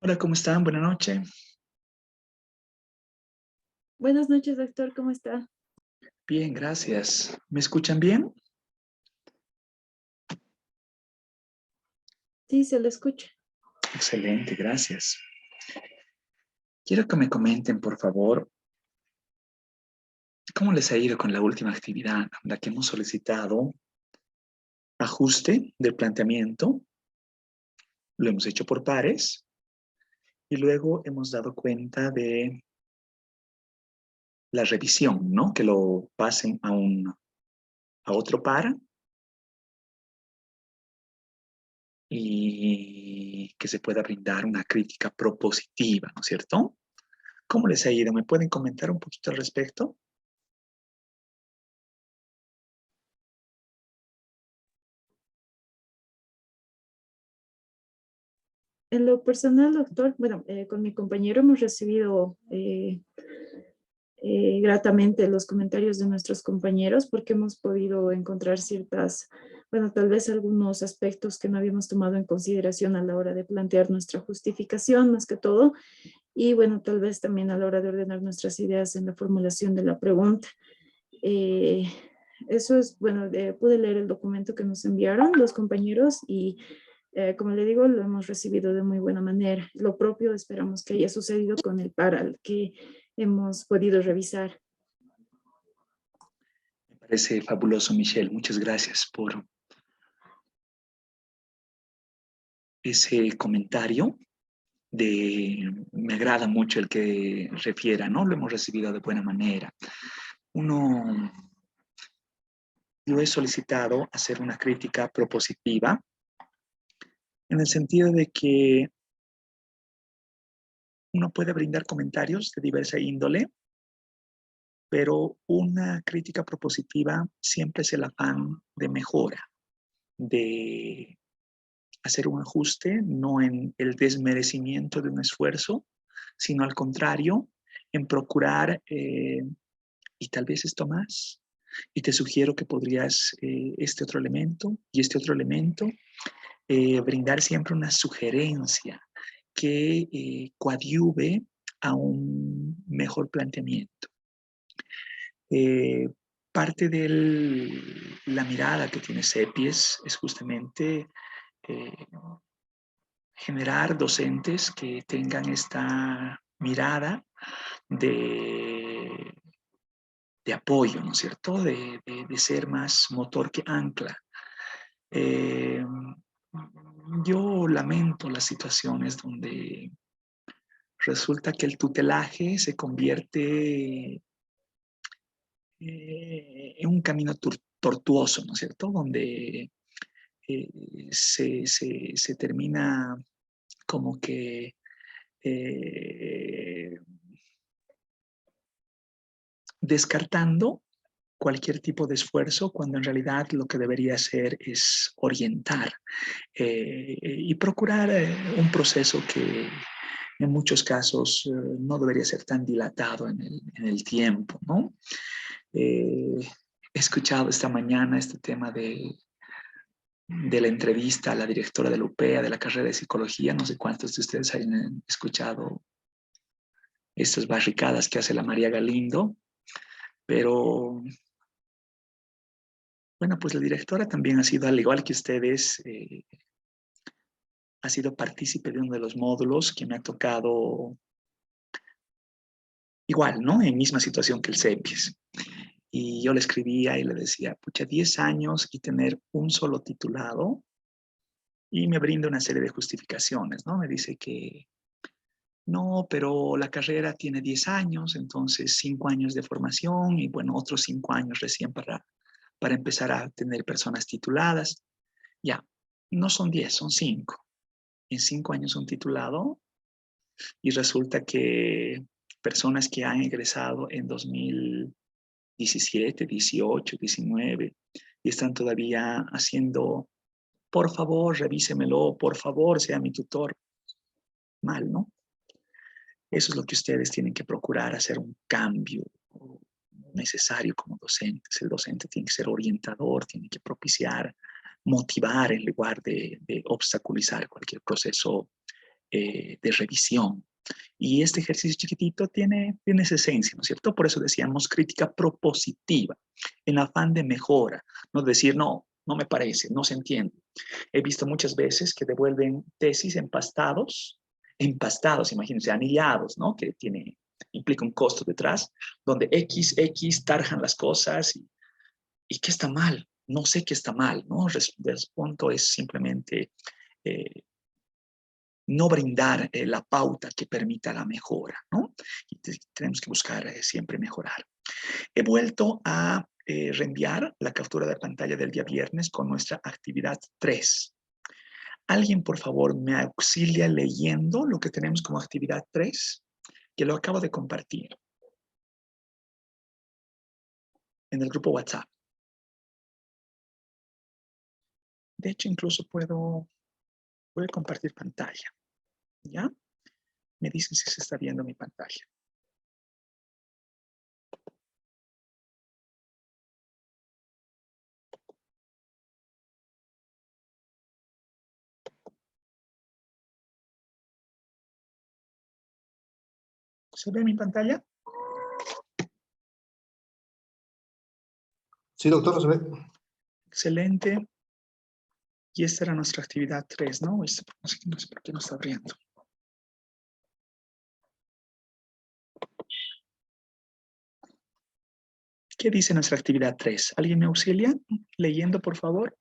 Hola, ¿cómo están? Buenas noches. Buenas noches, doctor, ¿cómo está? Bien, gracias. ¿Me escuchan bien? Sí, se lo escucha. Excelente, gracias. Quiero que me comenten, por favor, cómo les ha ido con la última actividad, la que hemos solicitado ajuste del planteamiento. Lo hemos hecho por pares y luego hemos dado cuenta de la revisión, ¿no? Que lo pasen a otro par y que se pueda brindar una crítica propositiva, ¿no es cierto? ¿Cómo les ha ido? ¿Me pueden comentar un poquito al respecto? En lo personal, doctor, bueno, con mi compañero hemos recibido gratamente los comentarios de nuestros compañeros porque hemos podido encontrar ciertas, bueno, tal vez algunos aspectos que no habíamos tomado en consideración a la hora de plantear nuestra justificación, más que todo, y bueno, tal vez también a la hora de ordenar nuestras ideas en la formulación de la pregunta. Eh, Eso es, bueno, pude leer el documento que nos enviaron los compañeros y como le digo, lo hemos recibido de muy buena manera. Lo propio esperamos que haya sucedido con el PARAL que hemos podido revisar. Me parece fabuloso, Michelle. Muchas gracias por ese comentario. Me agrada mucho el que refiera, ¿no? Lo hemos recibido de buena manera. Uno, yo he solicitado hacer una crítica propositiva en el sentido de que uno puede brindar comentarios de diversa índole, pero una crítica propositiva siempre es el afán de mejora, de hacer un ajuste, no en el desmerecimiento de un esfuerzo, sino al contrario, en procurar, y tal vez esto más, y te sugiero que podrías este otro elemento y este otro elemento, brindar siempre una sugerencia que coadyuve a un mejor planteamiento. Eh, Parte de la mirada que tiene CEPIES es justamente eh, generar docentes que tengan esta mirada de, de apoyo, ¿no es cierto? De ser más motor que ancla. Eh, yo lamento las situaciones donde resulta que el tutelaje se convierte en un camino tortuoso, ¿no es cierto? Donde se termina como que eh, descartando cualquier tipo de esfuerzo cuando en realidad lo que debería hacer es orientar y procurar un proceso que en muchos casos no debería ser tan dilatado en el tiempo, ¿no? He escuchado esta mañana este tema de la entrevista a la directora de la UPEA de la carrera de psicología. No sé cuántos de ustedes hayan escuchado estas barricadas que hace la María Galindo, pero bueno, pues la directora también ha sido, al igual que ustedes, ha sido partícipe de uno de los módulos que me ha tocado igual, ¿no? En misma situación que el CEPIES. Y yo le escribía y le decía, pucha, 10 años y tener un solo titulado, y me brinda una serie de justificaciones, ¿no? Me dice que no, pero la carrera tiene 10 años, entonces 5 años de formación y bueno, otros 5 años recién para empezar a tener personas tituladas. Ya, no son 10, son 5. En 5 años un titulado y resulta que personas que han egresado en 2017, 18, 19 y están todavía haciendo, por favor, revísemelo, por favor, sea mi tutor. Mal, ¿no? Eso es lo que ustedes tienen que procurar, hacer un cambio necesario como docentes. El docente tiene que ser orientador, tiene que propiciar, motivar en lugar de obstaculizar cualquier proceso de revisión. Y este ejercicio chiquitito tiene esa esencia, ¿no es cierto? Por eso decíamos crítica propositiva, en afán de mejora, no decir, no me parece, no se entiende. He visto muchas veces que devuelven tesis empastados, imagínense, anillados, ¿no? Que implica un costo detrás, donde X tarjan las cosas y ¿qué está mal? No sé qué está mal, ¿no? El punto es simplemente no brindar la pauta que permita la mejora, ¿no? Y tenemos que buscar siempre mejorar. He vuelto a reenviar la captura de pantalla del día viernes con nuestra actividad 3. ¿Alguien, por favor, me auxilia leyendo lo que tenemos como actividad 3? Que lo acabo de compartir en el grupo WhatsApp. De hecho, incluso puedo compartir pantalla. ¿Ya? Me dicen si se está viendo mi pantalla. ¿Se ve mi pantalla? Sí, doctor, se ve. Excelente. Y esta era nuestra actividad 3, ¿no? No sé por qué no está abriendo. ¿Qué dice nuestra actividad 3? ¿Alguien me auxilia? Leyendo, por favor.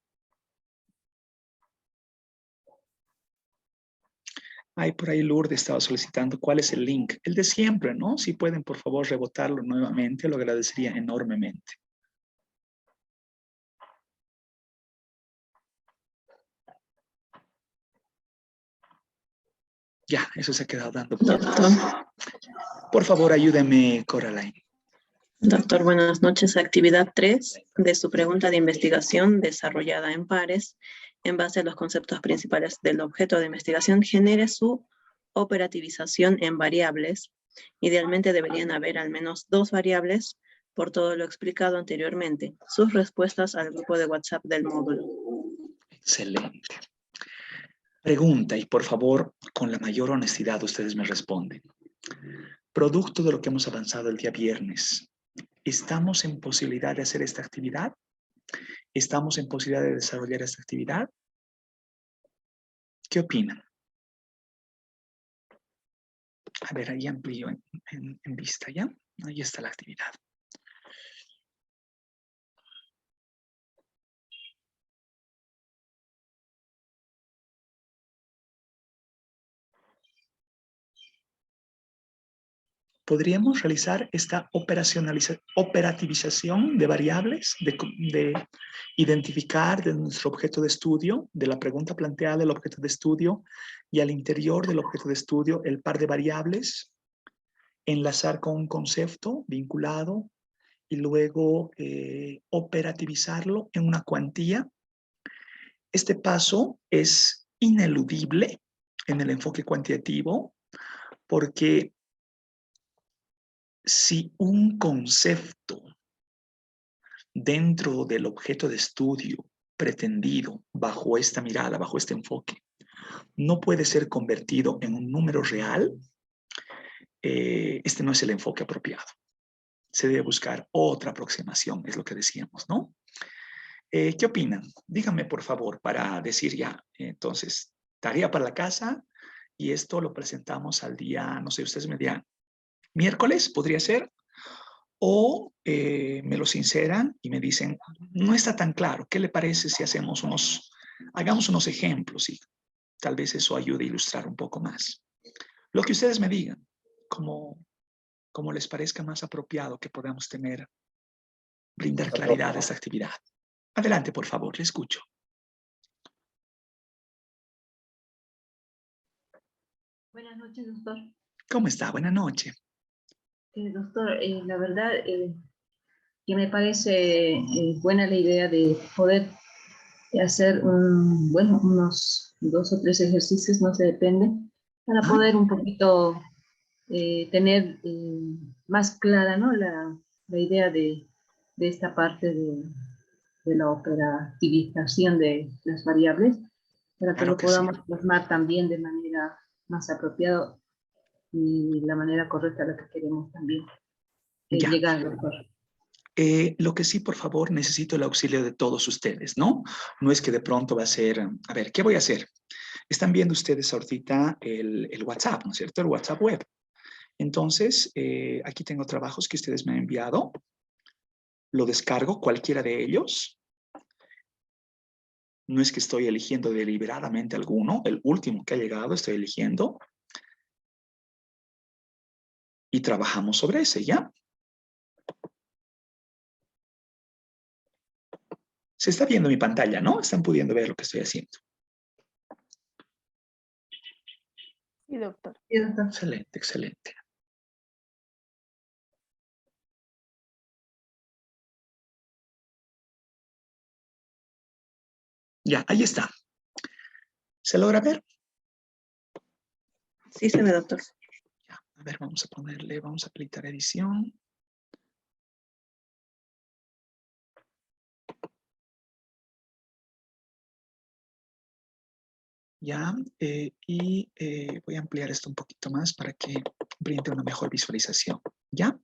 Ay, por ahí Lourdes estaba solicitando cuál es el link. El de siempre, ¿no? Si pueden, por favor, rebotarlo nuevamente, lo agradecería enormemente. Ya, eso se ha quedado dando. Doctor. Por favor, ayúdeme, Coraline. Doctor, buenas noches. Actividad 3 de su pregunta de investigación desarrollada en pares en base a los conceptos principales del objeto de investigación genere su operativización en variables. Idealmente deberían haber al menos 2 variables por todo lo explicado anteriormente. Sus respuestas al grupo de WhatsApp del módulo. Excelente. Pregunta, y por favor, con la mayor honestidad ustedes me responden. Producto de lo que hemos avanzado el día viernes, ¿estamos en posibilidad de hacer esta actividad? ¿Estamos en posibilidad de desarrollar esta actividad? ¿Qué opinan? A ver, ahí amplío en vista, ¿ya? Ahí está la actividad. ¿Podríamos realizar esta operativización de variables, de identificar de nuestro objeto de estudio, de la pregunta planteada del objeto de estudio y al interior del objeto de estudio el par de variables, enlazar con un concepto vinculado y luego operativizarlo en una cuantía? Este paso es ineludible en el enfoque cuantitativo porque si un concepto dentro del objeto de estudio pretendido bajo esta mirada, bajo este enfoque, no puede ser convertido en un número real, este no es el enfoque apropiado. Se debe buscar otra aproximación, es lo que decíamos, ¿no? ¿Qué opinan? Díganme, por favor, para decir ya, entonces, tarea para la casa y esto lo presentamos al día, no sé, ustedes me dirán, miércoles podría ser, o me lo sinceran y me dicen, no está tan claro, ¿qué le parece si hagamos unos ejemplos y tal vez eso ayude a ilustrar un poco más? Lo que ustedes me digan, como les parezca más apropiado que podamos brindar claridad a esta actividad. Adelante, por favor, le escucho. Buenas noches, doctor. ¿Cómo está? Buenas noches. Doctor, la verdad que me parece buena la idea de poder hacer unos 2 o 3 ejercicios, no se depende, para poder un poquito tener más clara, ¿no? la idea de esta parte de la operativización de las variables, para que Claro lo que sí. podamos plasmar también de manera más apropiado y la manera correcta a la que queremos también Ya. llegar, doctor. Lo que sí, por favor, necesito el auxilio de todos ustedes, ¿no? No es que de pronto va a ser, a ver, ¿qué voy a hacer? Están viendo ustedes ahorita el WhatsApp, ¿no es cierto? El WhatsApp web. Entonces, aquí tengo trabajos que ustedes me han enviado. Lo descargo, cualquiera de ellos. No es que estoy eligiendo deliberadamente alguno. El último que ha llegado estoy eligiendo. Y trabajamos sobre ese, ¿ya? Se está viendo mi pantalla, ¿no? Están pudiendo ver lo que estoy haciendo. Sí, doctor. Sí, doctor. Excelente, excelente. Ya, ahí está. ¿Se logra ver? Sí, se ve, doctor. Ya, a ver, vamos a ponerle, vamos a habilitar edición. Ya, voy a ampliar esto un poquito más para que brinde una mejor visualización. ¿Ya?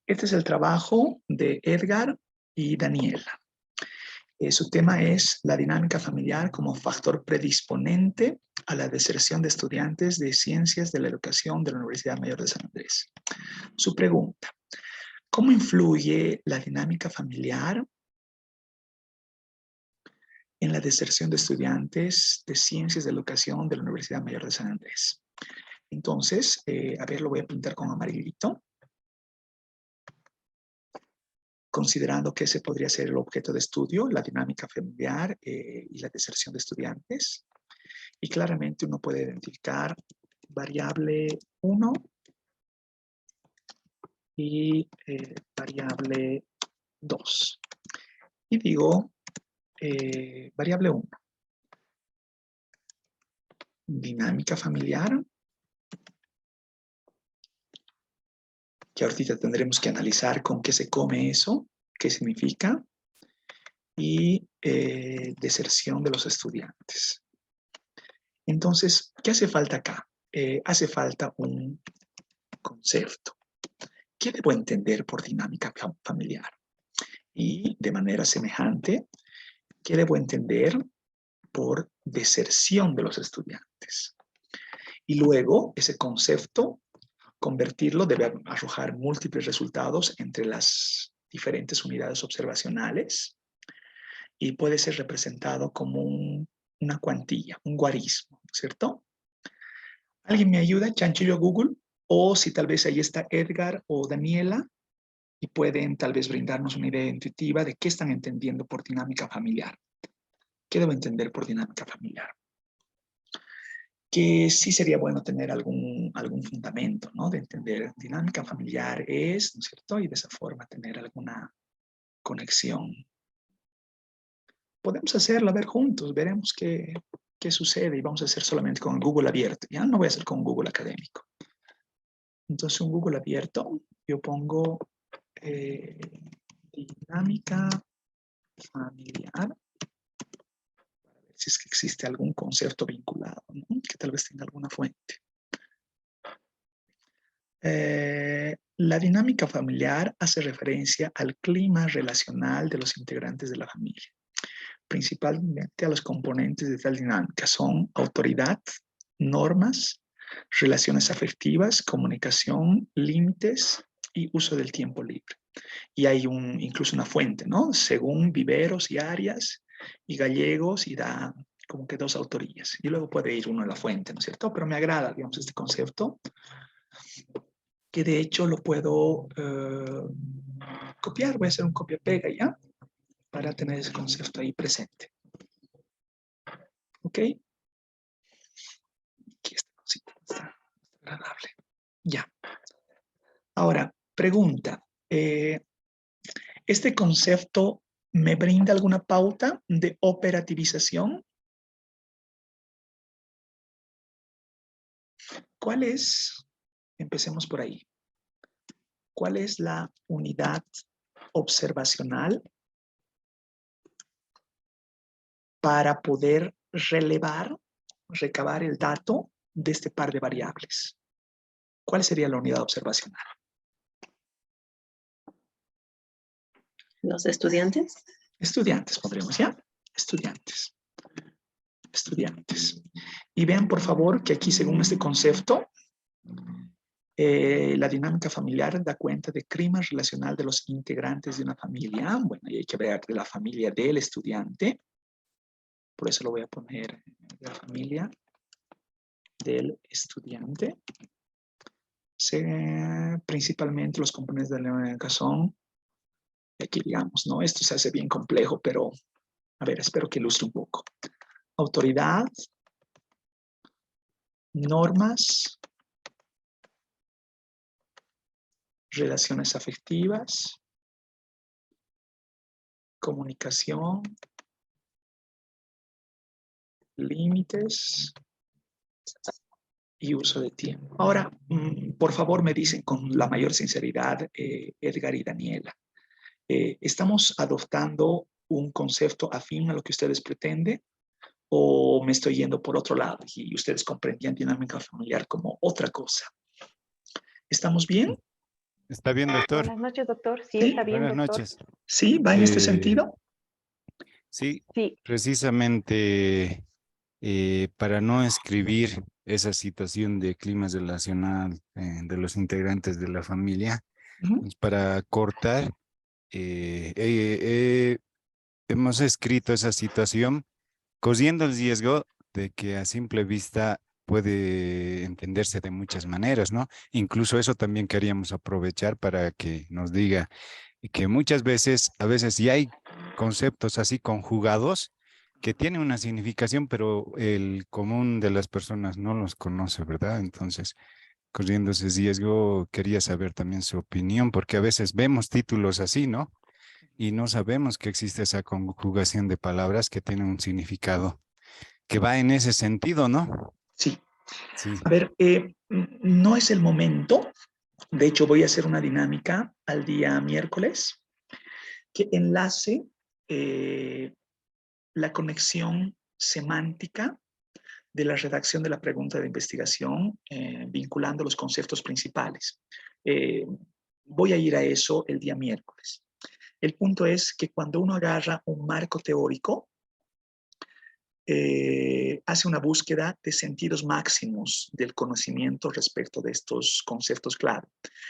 Este es el trabajo de Edgar y Daniela. Su tema es la dinámica familiar como factor predisponente a la deserción de estudiantes de Ciencias de la Educación de la Universidad Mayor de San Andrés. Su pregunta: ¿cómo influye la dinámica familiar en la deserción de estudiantes de Ciencias de la Educación de la Universidad Mayor de San Andrés? Entonces, a ver, lo voy a pintar con amarillito, considerando que ese podría ser el objeto de estudio, la dinámica familiar y la deserción de estudiantes. Y claramente uno puede identificar variable 1 y variable 2. Y digo variable 1. Dinámica familiar, que ahorita tendremos que analizar con qué se come eso, qué significa, y deserción de los estudiantes. Entonces, ¿qué hace falta acá? Hace falta un concepto. ¿Qué debo entender por dinámica familiar? Y de manera semejante, ¿qué debo entender por deserción de los estudiantes? Y luego, ese concepto, convertirlo debe arrojar múltiples resultados entre las diferentes unidades observacionales y puede ser representado como una cuantía, un guarismo, ¿cierto? ¿Alguien me ayuda? Chanchillo Google. O si tal vez ahí está Edgar o Daniela y pueden tal vez brindarnos una idea intuitiva de qué están entendiendo por dinámica familiar. ¿Qué debo entender por dinámica familiar? Que sí sería bueno tener algún fundamento, ¿no? De entender dinámica familiar es, ¿no es cierto? Y de esa forma tener alguna conexión. Podemos hacerlo, a ver juntos, veremos qué sucede y vamos a hacer solamente con Google abierto. Ya no voy a hacer con Google académico. Entonces, un Google abierto, yo pongo dinámica familiar, para ver si es que existe algún concepto vinculado, ¿no? Que tal vez tenga alguna fuente. La dinámica familiar hace referencia al clima relacional de los integrantes de la familia. Principalmente a los componentes de tal dinámica son autoridad, normas, relaciones afectivas, comunicación, límites y uso del tiempo libre. Y hay incluso una fuente, ¿no? Según Viveros y Arias y Gallegos, y da como que 2 autorías. Y luego puede ir uno a la fuente, ¿no es cierto? Pero me agrada, digamos, este concepto, que de hecho lo puedo copiar. Voy a hacer un copia-pega ya, para tener ese concepto ahí presente. ¿Ok? Aquí esta cosita está agradable. Ya. Ahora, pregunta. ¿Este concepto me brinda alguna pauta de operativización? ¿Cuál es? Empecemos por ahí. ¿Cuál es la unidad observacional para poder recabar el dato de este par de variables? ¿Cuál sería la unidad observacional? Los estudiantes. Estudiantes, podríamos, ¿ya? Estudiantes. Estudiantes. Y vean, por favor, que aquí, según este concepto, la dinámica familiar da cuenta de clima relacional de los integrantes de una familia. Bueno, y hay que ver de la familia del estudiante. Por eso lo voy a poner de la familia del estudiante. Principalmente los componentes de la dinámica son, aquí digamos, ¿no? Esto se hace bien complejo, pero a ver, espero que ilustre un poco. Autoridad, normas, relaciones afectivas, comunicación, límites y uso de tiempo. Ahora, por favor, me dicen con la mayor sinceridad, Edgar y Daniela, ¿estamos adoptando un concepto afín a lo que ustedes pretenden o me estoy yendo por otro lado y ustedes comprendían dinámica familiar como otra cosa? ¿Estamos bien? Está bien, doctor. Buenas noches, doctor. Sí, Sí. está bien, Buenas doctor. noches. ¿Sí? ¿Va en este sentido? Sí, Sí, precisamente para no escribir esa situación de clima relacional de los integrantes de la familia, Ujú. pues, para cortar, hemos escrito esa situación corriendo el riesgo de que a simple vista puede entenderse de muchas maneras, ¿no? Incluso eso también queríamos aprovechar para que nos diga que muchas veces, a veces sí hay conceptos así conjugados que tienen una significación, pero el común de las personas no los conoce, ¿verdad? Entonces, corriendo ese riesgo, quería saber también su opinión, porque a veces vemos títulos así, ¿no? Y no sabemos que existe esa conjugación de palabras que tiene un significado que va en ese sentido, ¿no? Sí. Sí. A ver, no es el momento. De hecho, voy a hacer una dinámica al día miércoles que enlace la conexión semántica de la redacción de la pregunta de investigación vinculando los conceptos principales. Voy a ir a eso el día miércoles. El punto es que cuando uno agarra un marco teórico, hace una búsqueda de sentidos máximos del conocimiento respecto de estos conceptos clave.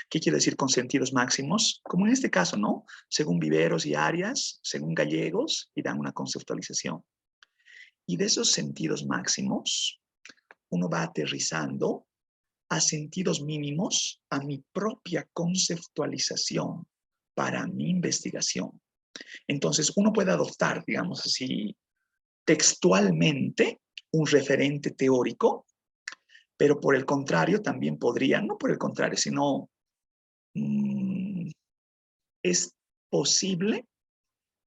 ¿Qué quiere decir con sentidos máximos? Como en este caso, ¿no? Según Viveros y Arias, según Gallegos, y dan una conceptualización. Y de esos sentidos máximos, uno va aterrizando a sentidos mínimos, a mi propia conceptualización para mi investigación. Entonces, uno puede adoptar, digamos así, textualmente un referente teórico, pero por el contrario también podría, no por el contrario, sino es posible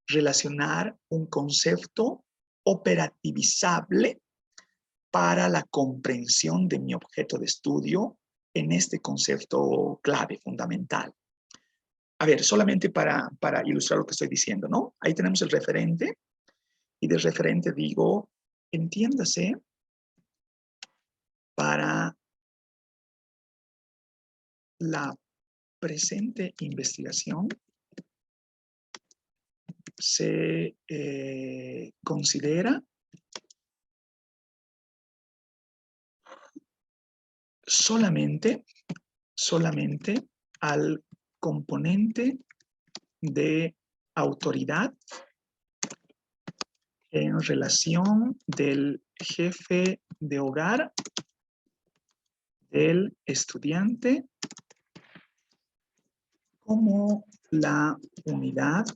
relacionar un concepto operativizable para la comprensión de mi objeto de estudio en este concepto clave, fundamental. A ver, solamente para ilustrar lo que estoy diciendo, ¿no? Ahí tenemos el referente y del referente digo, entiéndase, para la presente investigación se considera solamente al componente de autoridad en relación del jefe de hogar, del estudiante, como la unidad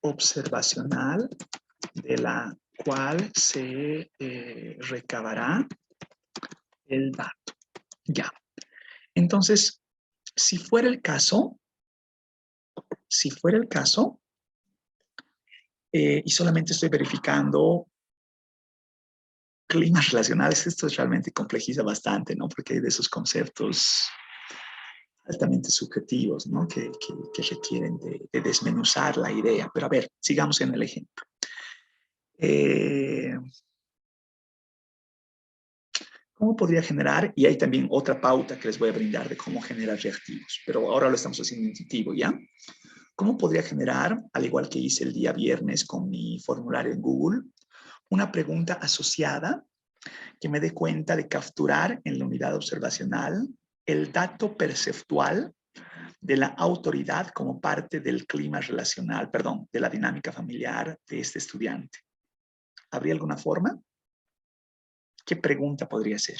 observacional de la cual se recabará el dato. Ya. Entonces, si fuera el caso, y solamente estoy verificando climas relacionales, esto realmente complejiza bastante, ¿no? Porque hay de esos conceptos altamente subjetivos, ¿no? Que requieren de desmenuzar la idea. Pero a ver, sigamos en el ejemplo. ¿Cómo podría generar? Y hay también otra pauta que les voy a brindar de cómo generar reactivos, pero ahora lo estamos haciendo intuitivo, ¿ya? ¿Cómo podría generar, al igual que hice el día viernes con mi formulario en Google, una pregunta asociada que me dé cuenta de capturar en la unidad observacional el dato perceptual de la autoridad como parte del clima relacional, perdón, de la dinámica familiar de este estudiante? ¿Habría alguna forma? ¿Qué pregunta podría ser?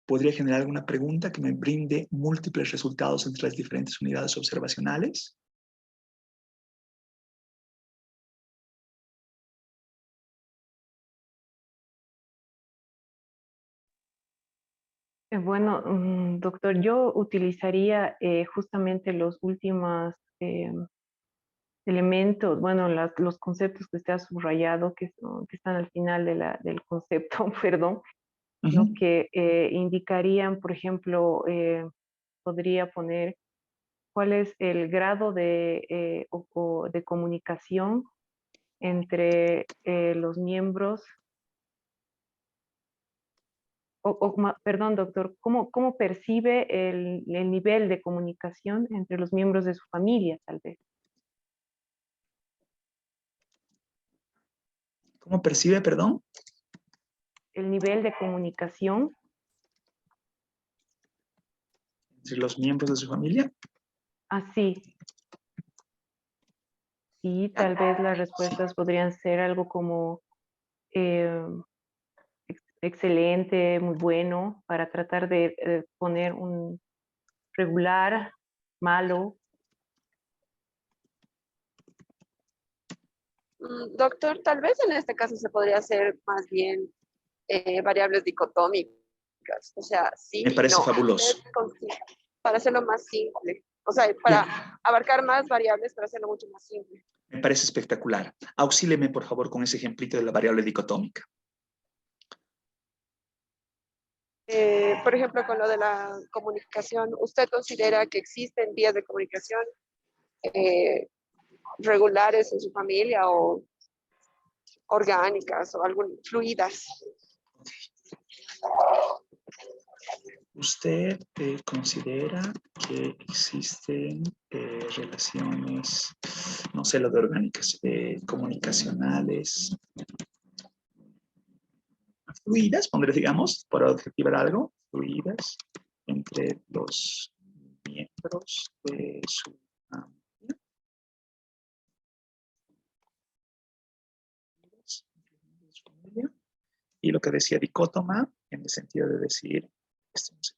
¿Podría generar alguna pregunta que me brinde múltiples resultados entre las diferentes unidades observacionales? Bueno, doctor, yo utilizaría justamente los últimos elementos, bueno, los conceptos que usted ha subrayado, que están al final del concepto, perdón, ¿no? Que indicarían, por ejemplo, podría poner cuál es el grado de comunicación entre los miembros, perdón, doctor, ¿cómo percibe el nivel de comunicación entre los miembros de su familia, tal vez? ¿Cómo percibe, perdón? El nivel de comunicación. Entre los miembros de su familia. Así. Y tal vez las respuestas podrían ser algo como excelente, muy bueno, para tratar de poner un regular, malo. Doctor, tal vez en este caso se podría hacer más bien variables dicotómicas, o sea, sí Me y parece no. fabuloso. Para hacerlo más simple, o sea, para abarcar más variables, para hacerlo mucho más simple. Me parece espectacular. Auxíleme, por favor, con ese ejemplito de la variable dicotómica. Por ejemplo, con lo de la comunicación, ¿usted considera que existen vías de comunicación regulares en su familia o orgánicas o fluidas? ¿Usted considera que existen relaciones, no sé, lo de orgánicas, comunicacionales, fluidas, pondré, digamos, por adjetivar algo, fluidas entre los miembros de su familia? Y lo que decía dicótoma, en el sentido de decir, esto no sé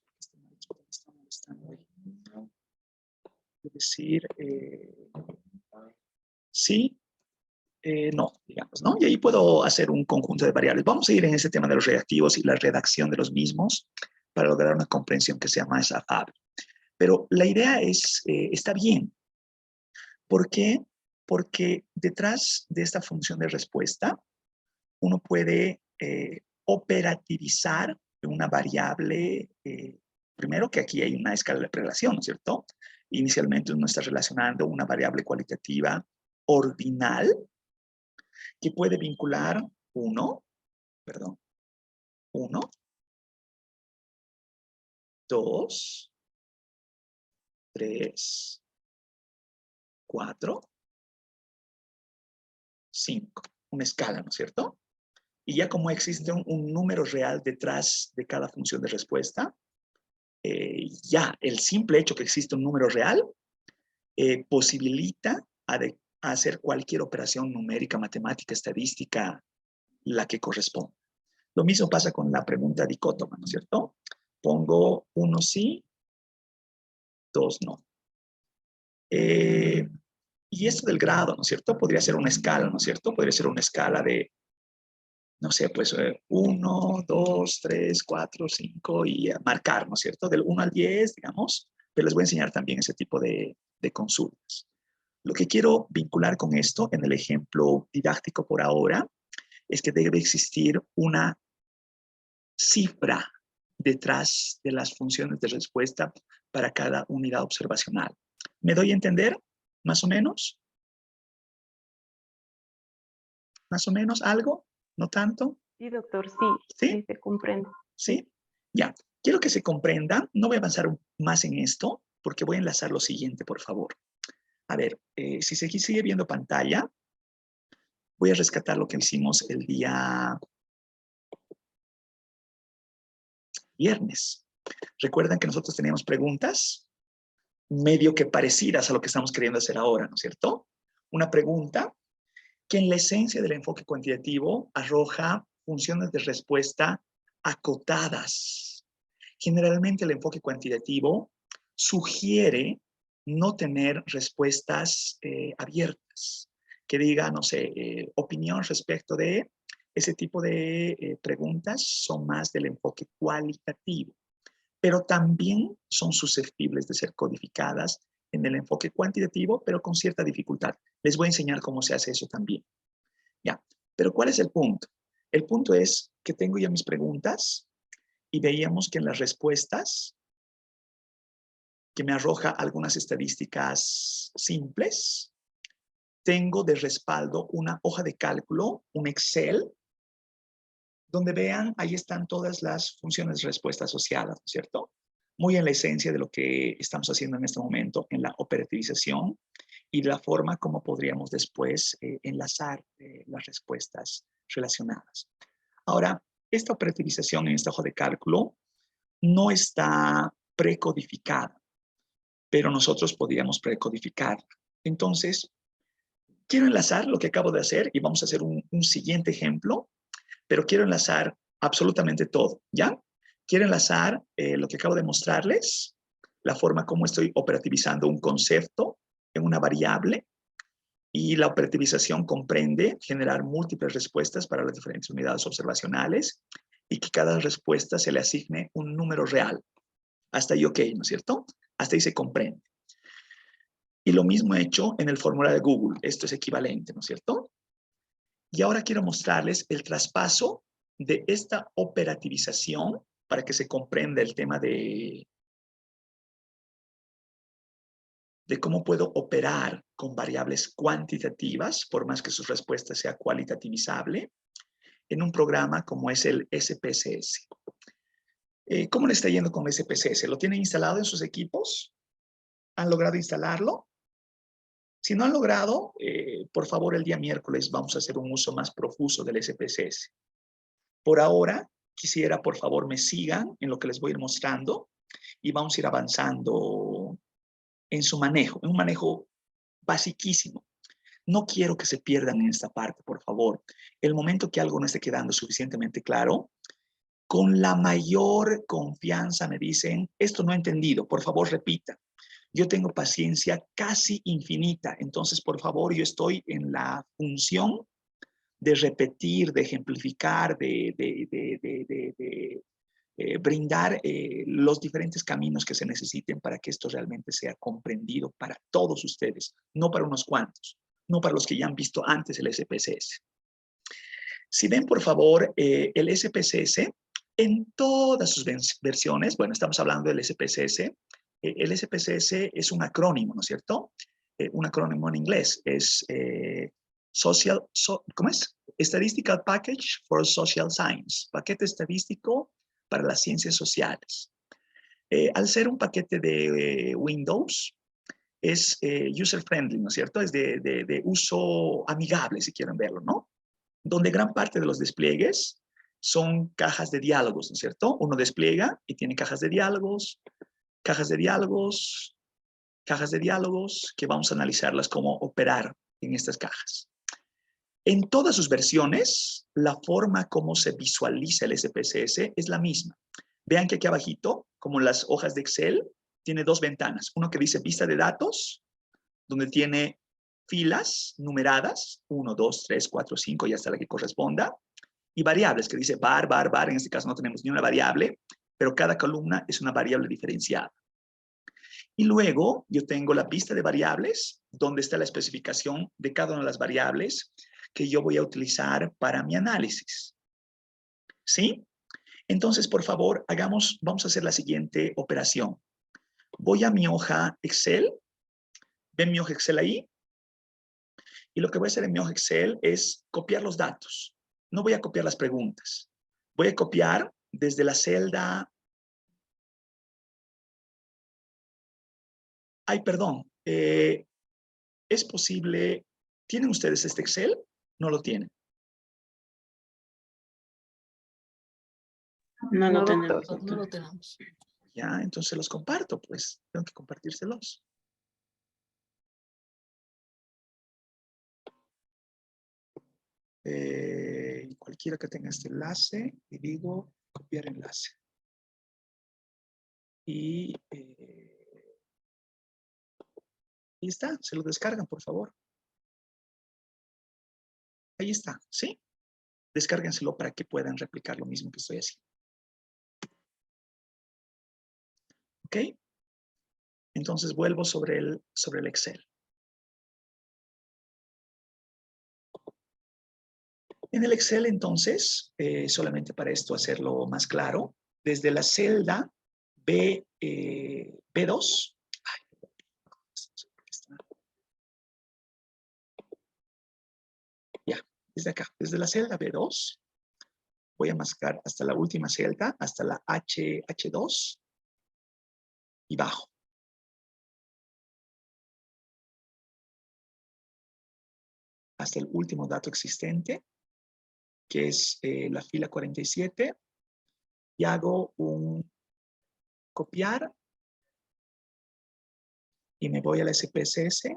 por qué está molestando, es decir, sí, no, digamos, ¿no? Y ahí puedo hacer un conjunto de variables. Vamos a ir en ese tema de los reactivos y la redacción de los mismos para lograr una comprensión que sea más afable. Pero la idea es, está bien. ¿Por qué? Porque detrás de esta función de respuesta, uno puede operativizar una variable, primero que aquí hay una escala de relación, ¿no es cierto? Inicialmente uno está relacionando una variable cualitativa ordinal que puede vincular 1, 2, 3, 4, 5. Una escala, ¿no es cierto? Y ya como existe un número real detrás de cada función de respuesta, ya el simple hecho que existe un número real posibilita hacer cualquier operación numérica, matemática, estadística, la que corresponda. Lo mismo pasa con la pregunta dicótoma, ¿no es cierto? Pongo 1 sí, 2 no. Y esto del grado, ¿no es cierto? Podría ser una escala, ¿no es cierto? Podría ser una escala de, no sé, pues 1, 2, 3, 4, 5 y marcar, ¿no es cierto? Del 1 al 10, digamos, pero les voy a enseñar también ese tipo de consultas. Lo que quiero vincular con esto en el ejemplo didáctico por ahora es que debe existir una cifra detrás de las funciones de respuesta para cada unidad observacional. ¿Me doy a entender, más o menos? ¿Más o menos algo? ¿No tanto? Sí, doctor, sí, ¿Sí? sí se comprende. ¿Sí? Ya. Quiero que se comprenda. No voy a avanzar más en esto porque voy a enlazar lo siguiente, por favor. A ver, si se sigue viendo pantalla, voy a rescatar lo que hicimos el día viernes. Recuerdan que nosotros teníamos preguntas medio que parecidas a lo que estamos queriendo hacer ahora, ¿no es cierto? Una pregunta que en la esencia del enfoque cuantitativo arroja funciones de respuesta acotadas. Generalmente el enfoque cuantitativo sugiere no tener respuestas abiertas, que diga, no sé, opinión respecto de ese tipo de preguntas son más del enfoque cualitativo, pero también son susceptibles de ser codificadas en el enfoque cuantitativo, pero con cierta dificultad. Les voy a enseñar cómo se hace eso también. Ya, pero ¿cuál es el punto? El punto es que tengo ya mis preguntas y veíamos que en las respuestas, que me arroja algunas estadísticas simples, tengo de respaldo una hoja de cálculo, un Excel, donde vean, ahí están todas las funciones de respuesta asociadas, ¿no es cierto? Muy en la esencia de lo que estamos haciendo en este momento en la operativización y de la forma como podríamos después enlazar las respuestas relacionadas. Ahora, esta operativización en esta hoja de cálculo no está precodificada, pero nosotros podríamos precodificarla. Entonces, quiero enlazar lo que acabo de hacer y vamos a hacer un siguiente ejemplo, pero quiero enlazar absolutamente todo, ¿ya? Quiero enlazar lo que acabo de mostrarles, la forma como estoy operativizando un concepto en una variable, y la operativización comprende generar múltiples respuestas para las diferentes unidades observacionales y que cada respuesta se le asigne un número real. Hasta ahí ok, ¿no es cierto? Hasta ahí se comprende. Y lo mismo he hecho en el formulario de Google. Esto es equivalente, ¿no es cierto? Y ahora quiero mostrarles el traspaso de esta operativización para que se comprenda el tema de cómo puedo operar con variables cuantitativas, por más que su respuesta sea cualitativizable, en un programa como es el SPSS. ¿Cómo le está yendo con SPSS? ¿Lo tienen instalado en sus equipos? ¿Han logrado instalarlo? Si no han logrado, por favor, el día miércoles vamos a hacer un uso más profuso del SPSS. Por ahora, quisiera, por favor, me sigan en lo que les voy a ir mostrando y vamos a ir avanzando en su manejo, en un manejo basiquísimo. No quiero que se pierdan en esta parte, por favor. El momento que algo no esté quedando suficientemente claro, con la mayor confianza me dicen, esto no he entendido, por favor repita. Yo tengo paciencia casi infinita, entonces por favor yo estoy en la función de repetir, de ejemplificar, de brindar los diferentes caminos que se necesiten para que esto realmente sea comprendido para todos ustedes, no para unos cuantos, no para los que ya han visto antes el SPSS. Si ven, por favor, el SPSS en todas sus versiones, bueno, estamos hablando del SPSS, el SPSS es un acrónimo, ¿no es cierto? Un acrónimo en inglés es ¿cómo es? Statistical Package for Social Science, paquete estadístico para las ciencias sociales. Al ser un paquete de Windows, es user-friendly, ¿no es cierto? Es de uso amigable, si quieren verlo, ¿no? Donde gran parte de los despliegues son cajas de diálogos, ¿no es cierto? Uno despliega y tiene cajas de diálogos, cajas de diálogos, cajas de diálogos, que vamos a analizarlas cómo operar en estas cajas. En todas sus versiones, la forma como se visualiza el SPSS es la misma. Vean que aquí abajito, como las hojas de Excel, tiene dos ventanas. Uno que dice vista de datos, donde tiene filas numeradas, 1, 2, 3, 4, 5 y hasta la que corresponda, y variables, que dice var, var, var. En este caso no tenemos ni una variable, pero cada columna es una variable diferenciada. Y luego yo tengo la vista de variables, donde está la especificación de cada una de las variables que yo voy a utilizar para mi análisis. ¿Sí? Entonces, por favor, vamos a hacer la siguiente operación. Voy a mi hoja Excel. ¿Ven mi hoja Excel ahí? Y lo que voy a hacer en mi hoja Excel es copiar los datos. No voy a copiar las preguntas. Voy a copiar desde la celda. Ay, perdón. ¿Es posible? ¿Tienen ustedes este Excel? No lo tienen. No No, lo doctor. tenemos. No lo tenemos. Ya, entonces los comparto, pues. Tengo que compartírselos. Cualquiera que tenga este enlace, y digo copiar enlace. Y ahí está, se lo descargan, por favor. Ahí está, ¿sí? Descárguenselo para que puedan replicar lo mismo que estoy haciendo. ¿Ok? Entonces vuelvo sobre el Excel. En el Excel, entonces, solamente para esto hacerlo más claro, desde la celda B2, ya, desde acá, desde la celda B2, voy a mascar hasta la última celda, hasta la H2 y bajo. Hasta el último dato existente, que es la fila 47, y hago un copiar y me voy a la SPSS,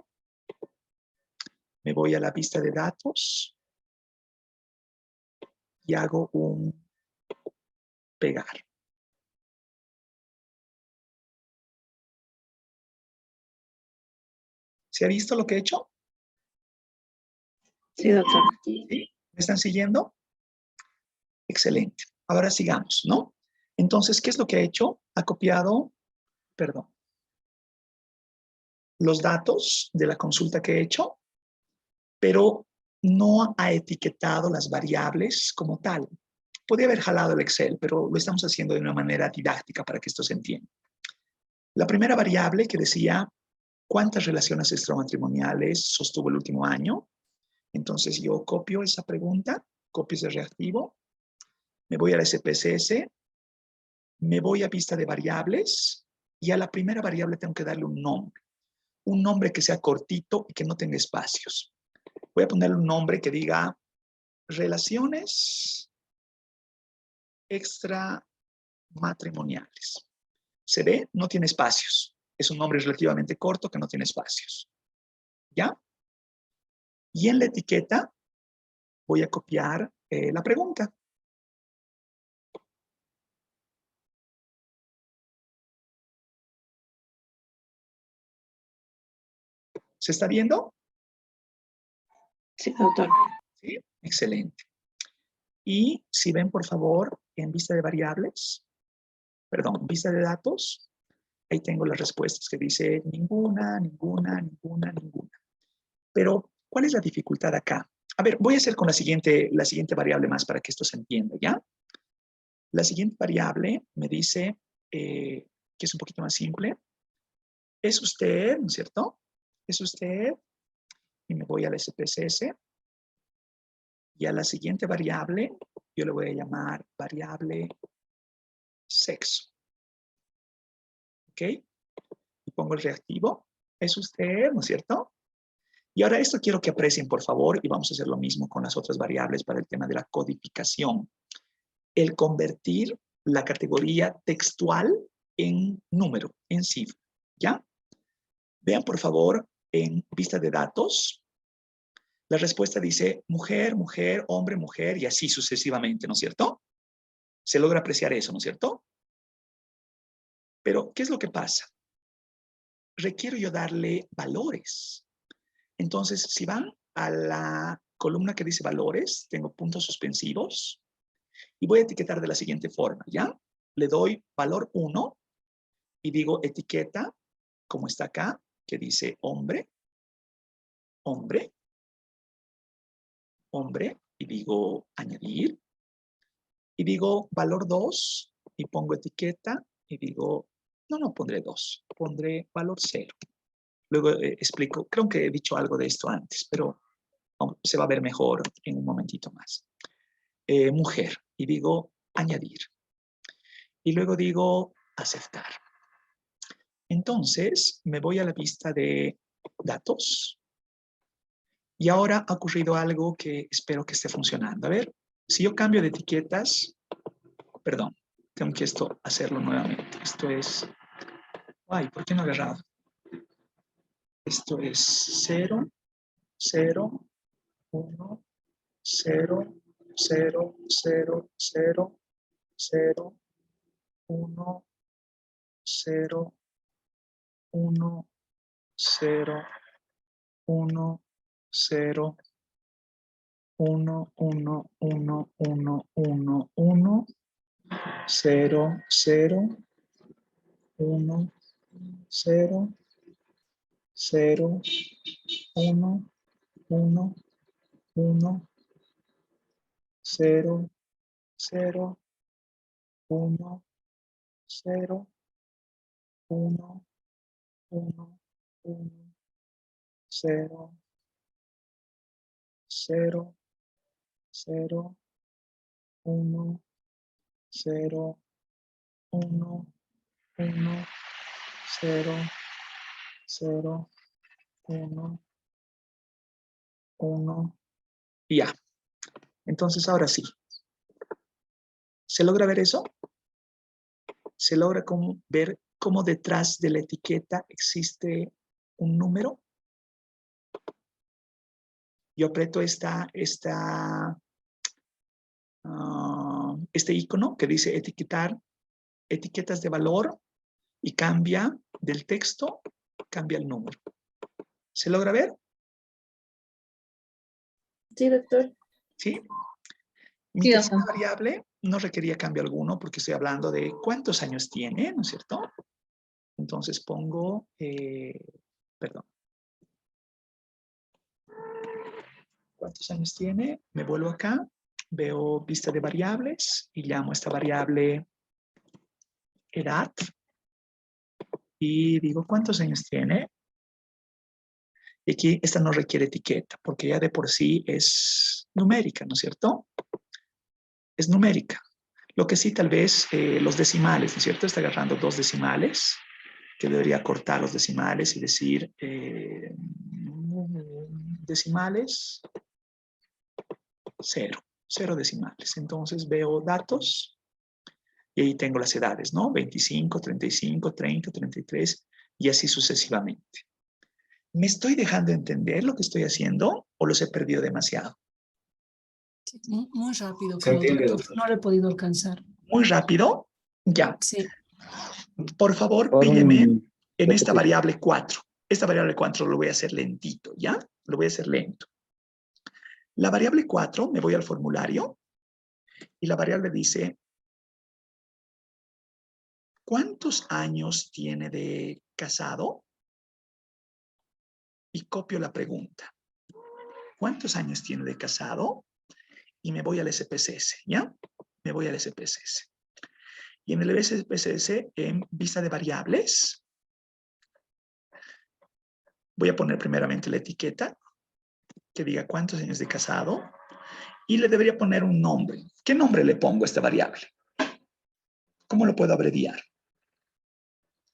me voy a la vista de datos y hago un pegar. ¿Se ha visto lo que he hecho? Sí, doctor. ¿Sí? ¿Me están siguiendo? Excelente. Ahora sigamos, ¿no? Entonces, ¿qué es lo que ha hecho? Ha copiado, perdón, los datos de la consulta que he hecho, pero no ha etiquetado las variables como tal. Podría haber jalado el Excel, pero lo estamos haciendo de una manera didáctica para que esto se entienda. La primera variable que decía cuántas relaciones extramatrimoniales sostuvo el último año. Entonces yo copio esa pregunta, copio ese reactivo, me voy a la SPSS, me voy a vista de variables y a la primera variable tengo que darle un nombre que sea cortito y que no tenga espacios. Voy a ponerle un nombre que diga relaciones extramatrimoniales. ¿Se ve? No tiene espacios. Es un nombre relativamente corto que no tiene espacios. ¿Ya? Y en la etiqueta voy a copiar la pregunta. ¿Se está viendo? Sí, doctor. Sí, excelente. Y si ven, por favor, en vista de variables, perdón, vista de datos, ahí tengo las respuestas que dice ninguna, ninguna, ninguna, ninguna. Pero, ¿cuál es la dificultad acá? A ver, voy a hacer con la siguiente variable más para que esto se entienda, ¿ya? La siguiente variable me dice, que es un poquito más simple, es usted, ¿no es cierto? Es usted, y me voy a la SPSS, y a la siguiente variable, yo le voy a llamar variable sexo. ¿Ok? Y pongo el reactivo. Es usted, ¿no es cierto? Y ahora esto quiero que aprecien, por favor, y vamos a hacer lo mismo con las otras variables para el tema de la codificación. El convertir la categoría textual en número, en cifra. ¿Ya? Vean, por favor, en vista de datos, la respuesta dice mujer, mujer, hombre, mujer, y así sucesivamente, ¿no es cierto? Se logra apreciar eso, ¿no es cierto? Pero, ¿qué es lo que pasa? Requiero yo darle valores. Entonces, si van a la columna que dice valores, tengo puntos suspensivos y voy a etiquetar de la siguiente forma, ¿ya? Le doy valor 1 y digo etiqueta, como está acá, que dice hombre, hombre, hombre, y digo añadir, y digo valor 2 y pongo etiqueta y digo, no pondré 2, pondré valor 0. Luego explico, creo que he dicho algo de esto antes, pero Se va a ver mejor en un momentito más. Mujer, y digo añadir. Y luego digo aceptar. Entonces, me voy a la vista de datos. Y ahora ha ocurrido algo que espero que esté funcionando. A ver, si yo cambio de etiquetas, perdón, tengo que hacerlo nuevamente. Esto es, ay, ¿por qué no he agarrado? Esto es 0, 0, 1, 0, 0, 0, 0, 0, 1, 0, 1, 0, 1, 0, 1, 1, 1, 1, 1, 1, 0, 0, 1, 0, 0, 1, 1, 1, 0, 0, 1, 0, 1, 1, 1, 0, 0, 0, 1, 0, 1, 1, 0, 0, 1, 1, y ya. Entonces ahora sí. ¿Se logra ver eso? ¿Se logra ver cómo detrás de la etiqueta existe un número? Yo aprieto este icono que dice etiquetar, etiquetas de valor, y cambia del texto, cambia el número. ¿Se logra ver? Sí, doctor. ¿Sí? Mi tercera variable no requería cambio alguno porque estoy hablando de cuántos años tiene, ¿no es cierto? Entonces pongo, perdón. ¿Cuántos años tiene? Me vuelvo acá, veo vista de variables y llamo a esta variable edad. Y digo, ¿cuántos años tiene? Y aquí esta no requiere etiqueta porque ya de por sí es numérica, ¿no es cierto? Es numérica. Lo que sí, tal vez los decimales, ¿no es cierto? Está agarrando 2 decimales, que debería cortar los decimales y decir decimales 0, 0 decimales. Entonces veo datos y ahí tengo las edades, ¿no? 25, 35, 30, 33 y así sucesivamente. ¿Me estoy dejando entender lo que estoy haciendo o los he perdido demasiado? Sí, muy rápido, creo, doctor. No lo he podido alcanzar. ¿Muy rápido? Ya. Sí. Por favor, pílleme en esta variable 4. Esta variable 4 lo voy a hacer lentito, ¿ya? Lo voy a hacer lento. La variable 4, me voy al formulario y la variable dice, ¿cuántos años tiene de casado? Y copio la pregunta. ¿Cuántos años tiene de casado? Y me voy al SPSS, ¿ya? Me voy al SPSS. Y en el SPSS, en vista de variables, voy a poner primeramente la etiqueta que diga cuántos años de casado y le debería poner un nombre. ¿Qué nombre le pongo a esta variable? ¿Cómo lo puedo abreviar?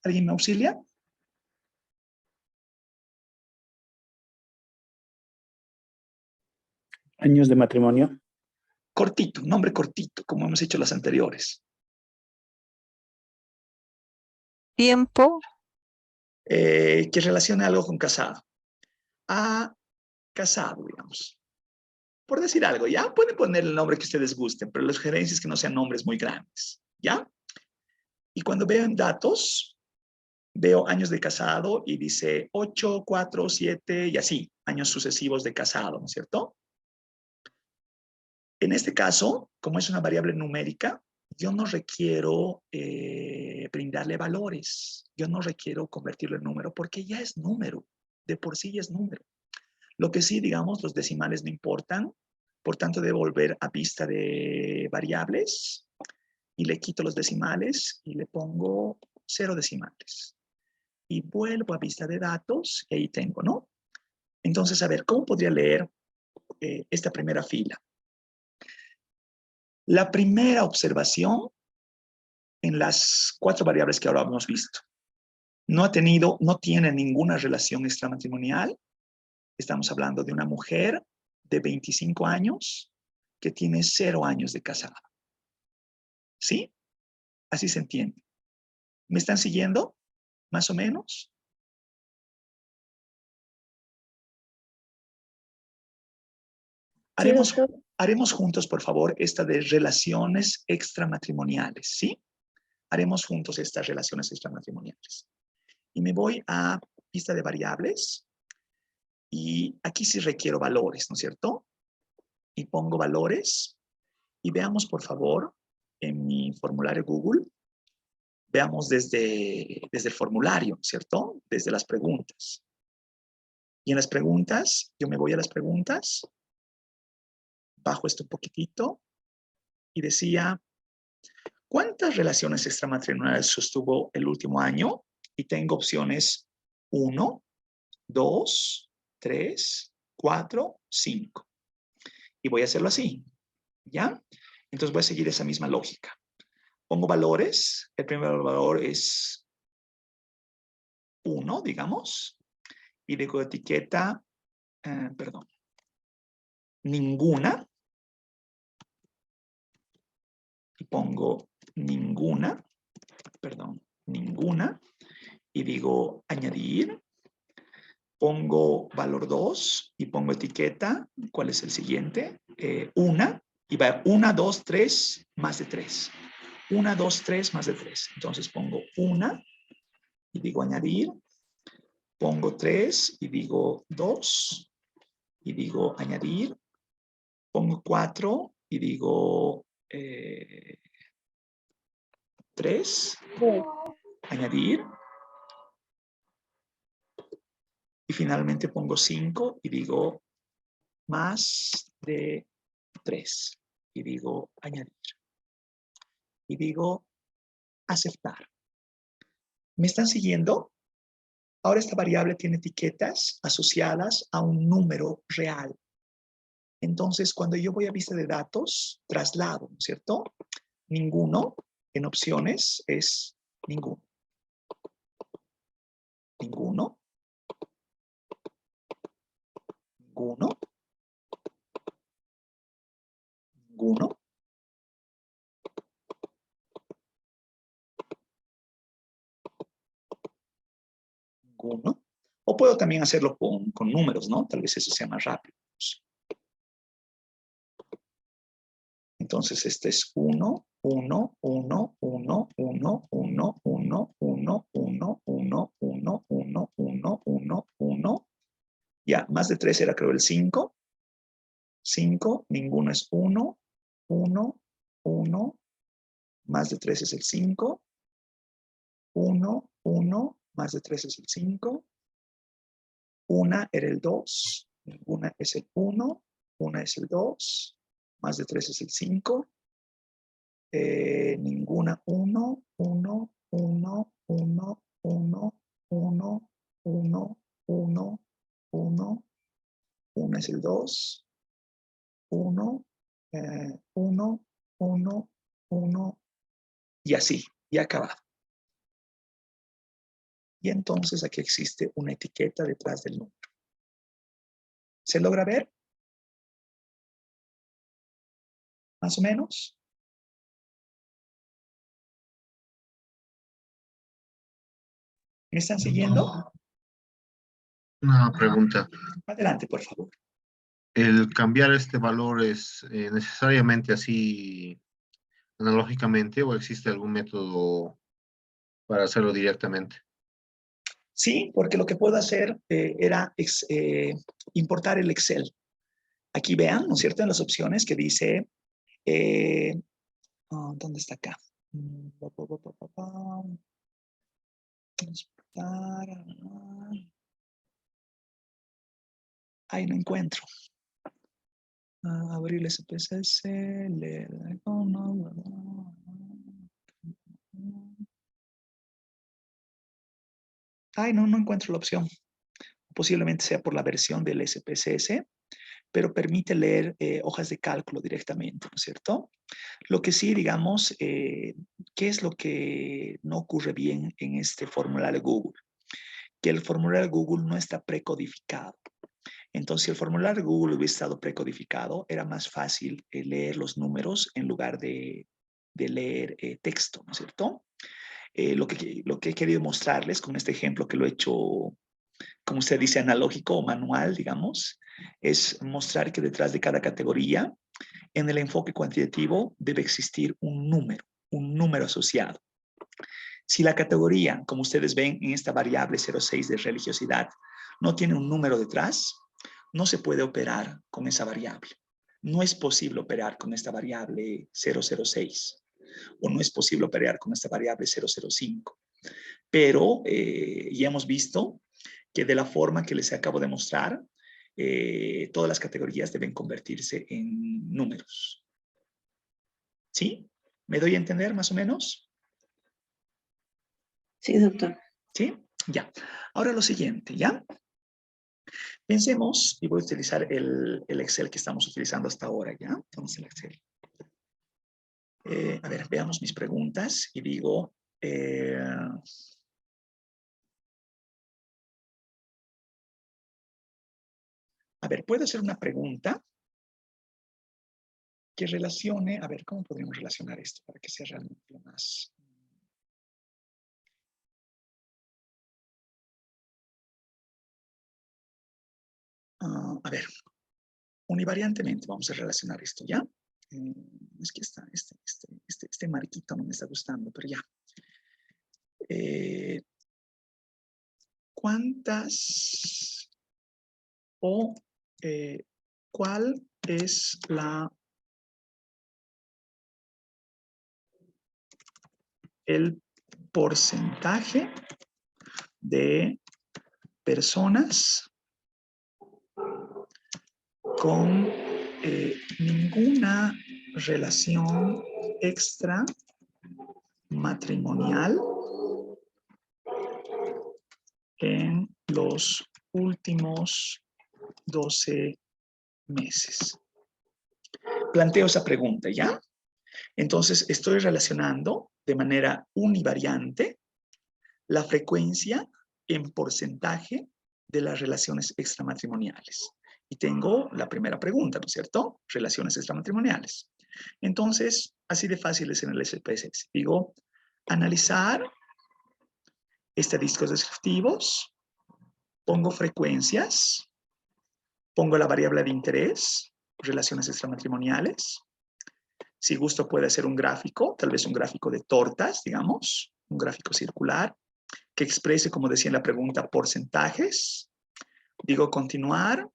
¿Alguien me auxilia? Años de matrimonio. Cortito, nombre cortito, como hemos hecho las anteriores. Tiempo. Que relacione algo con casado. Casado, digamos. Por decir algo, ¿ya? Pueden poner el nombre que ustedes gusten, pero las sugerencias que no sean nombres muy grandes, ¿ya? Y cuando veo en datos, veo años de casado y dice 8, 4, 7 y así, años sucesivos de casado, ¿no es cierto? En este caso, como es una variable numérica, yo no requiero brindarle valores. Yo no requiero convertirlo en número porque ya es número. De por sí ya es número. Lo que sí, digamos, los decimales no importan. Por tanto, debo volver a vista de variables y le quito los decimales y le pongo 0 decimales. Y vuelvo a vista de datos y ahí tengo, ¿no? Entonces, a ver, ¿cómo podría leer esta primera fila. La primera observación en las 4 variables que ahora hemos visto. No tiene ninguna relación extramatrimonial. Estamos hablando de una mujer de 25 años que tiene 0 años de casada. ¿Sí? Así se entiende. ¿Me están siguiendo? Más o menos. Haremos juntos, por favor, esta de relaciones extramatrimoniales, ¿sí? Haremos juntos estas relaciones extramatrimoniales. Y me voy a pista de variables. Y aquí sí requiero valores, ¿no es cierto? Y pongo valores. Y veamos, por favor, en mi formulario Google, veamos desde el formulario, ¿cierto? Desde las preguntas. Y en las preguntas, yo me voy a las preguntas, bajo esto un poquitito, y decía, ¿cuántas relaciones extramatrimoniales sostuvo el último año? Y tengo opciones 1, 2, 3, 4, 5. Y voy a hacerlo así, ¿ya? Entonces voy a seguir esa misma lógica. Pongo valores. El primer valor es 1, digamos. Y digo etiqueta, ninguna. Y pongo ninguna. Y digo añadir. Pongo valor 2 y pongo etiqueta. ¿Cuál es el siguiente? 1. Y va 1, 2, 3, más de 3. 1, 2, 3, más de 3. Entonces pongo 1 y digo añadir. Pongo 3 y digo 2 y digo añadir. Pongo 4 y digo 3. Añadir. Y finalmente pongo 5 y digo más de 3. Y digo añadir. Y digo aceptar. ¿Me están siguiendo? Ahora esta variable tiene etiquetas asociadas a un número real. Entonces, cuando yo voy a vista de datos, traslado, ¿no es cierto? Ninguno en opciones es ninguno. Ninguno. Ninguno. Ninguno. Ninguno. O puedo también hacerlo con números, ¿no? Tal vez eso sea más rápido. Entonces, este es 1, 1, 1, 1, 1, 1, 1, 1, 1, 1, 1, 1, 1, 1, 1. Ya, más de 3 era creo el 5. 5, ninguno es 1, 1, 1. Más de 3 es el 5. 1, 1, más de 3 es el 5. Una era el 2. Ninguna es el 1. Una es el 2. Más de 3 es el 5. Ninguna 1, 1, 1, 1, 1, 1, 1, 1, 1. Una es el 2. 1, 1, 1, 1. Y así, y acabado. Y entonces aquí existe una etiqueta detrás del número. ¿Se logra ver? ¿Más o menos? ¿Me están siguiendo? Una pregunta. Adelante, por favor. ¿El cambiar este valor es necesariamente así analógicamente o existe algún método para hacerlo directamente? Sí, porque lo que puedo hacer era importar el Excel. Aquí vean, ¿no es cierto? En las opciones que dice, ¿dónde está acá? Ahí no encuentro. Abrir el SPSS, leer el icono. Ay, no encuentro la opción. Posiblemente sea por la versión del SPSS, pero permite leer hojas de cálculo directamente, ¿no es cierto? Lo que sí, digamos, ¿qué es lo que no ocurre bien en este formulario Google? Que el formulario Google no está precodificado. Entonces, si el formulario Google hubiese estado precodificado, era más fácil leer los números en lugar de leer texto, ¿no es cierto? Lo que he querido mostrarles con este ejemplo que lo he hecho, como usted dice, analógico o manual, digamos, es mostrar que detrás de cada categoría, en el enfoque cuantitativo, debe existir un número asociado. Si la categoría, como ustedes ven en esta variable 06 de religiosidad, no tiene un número detrás, no se puede operar con esa variable. No es posible operar con esta variable 006 o no es posible operar con esta variable 005. Pero ya hemos visto que de la forma que les acabo de mostrar, todas las categorías deben convertirse en números. ¿Sí? ¿Me doy a entender más o menos? Sí, doctor. ¿Sí? Ya. Ahora lo siguiente, ¿ya? Pensemos, y voy a utilizar el Excel que estamos utilizando hasta ahora, ¿ya? Vamos al Excel. A ver, veamos mis preguntas y digo... a ver, ¿puedo hacer una pregunta que relacione? A ver, ¿cómo podríamos relacionar esto para que sea realmente lo más... a ver, univariantemente vamos a relacionar esto, ¿ya? Es que este marquito no me está gustando, pero ya. ¿Cuántas o cuál es el porcentaje de personas con ninguna relación extramatrimonial en los últimos 12 meses? Planteo esa pregunta, ¿ya? Entonces, estoy relacionando de manera univariante la frecuencia en porcentaje de las relaciones extramatrimoniales. Y tengo la primera pregunta, ¿no es cierto? Relaciones extramatrimoniales. Entonces, así de fácil es en el SPSS. Digo, analizar estadísticos descriptivos, pongo frecuencias, pongo la variable de interés, relaciones extramatrimoniales. Si gusto puede hacer un gráfico, tal vez un gráfico de tortas, digamos, un gráfico circular, que exprese, como decía en la pregunta, porcentajes. Digo continuar,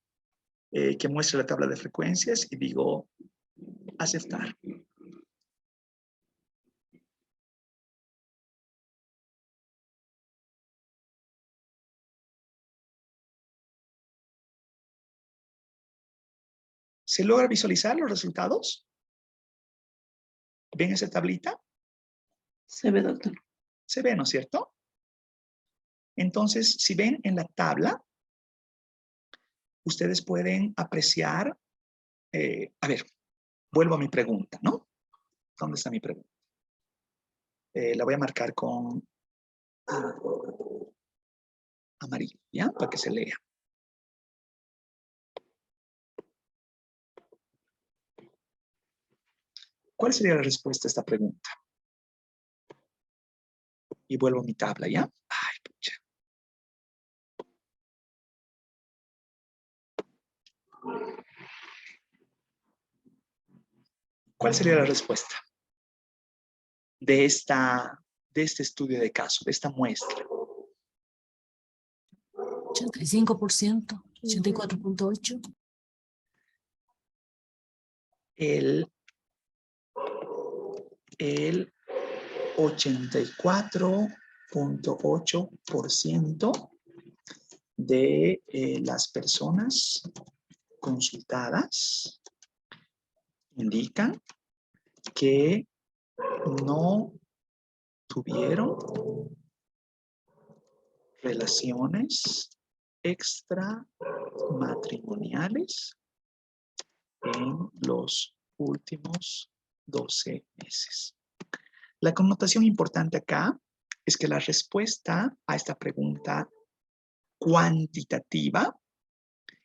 que muestre la tabla de frecuencias y digo aceptar. ¿Se logra visualizar los resultados? ¿Ven esa tablita? Se ve, doctor. Se ve, ¿no es cierto? Entonces, si ven en la tabla, ustedes pueden apreciar, a ver, vuelvo a mi pregunta, ¿no? ¿Dónde está mi pregunta? La voy a marcar con amarillo, ¿ya? Para que se lea. ¿Cuál sería la respuesta a esta pregunta? Y vuelvo a mi tabla, ¿ya? Ay, pucha. ¿Cuál sería la respuesta de este estudio de caso, de esta muestra? 85%, 84.8%. El 84.8% de las personas consultadas indican que no tuvieron relaciones extramatrimoniales en los últimos 12 meses. La connotación importante acá es que la respuesta a esta pregunta cuantitativa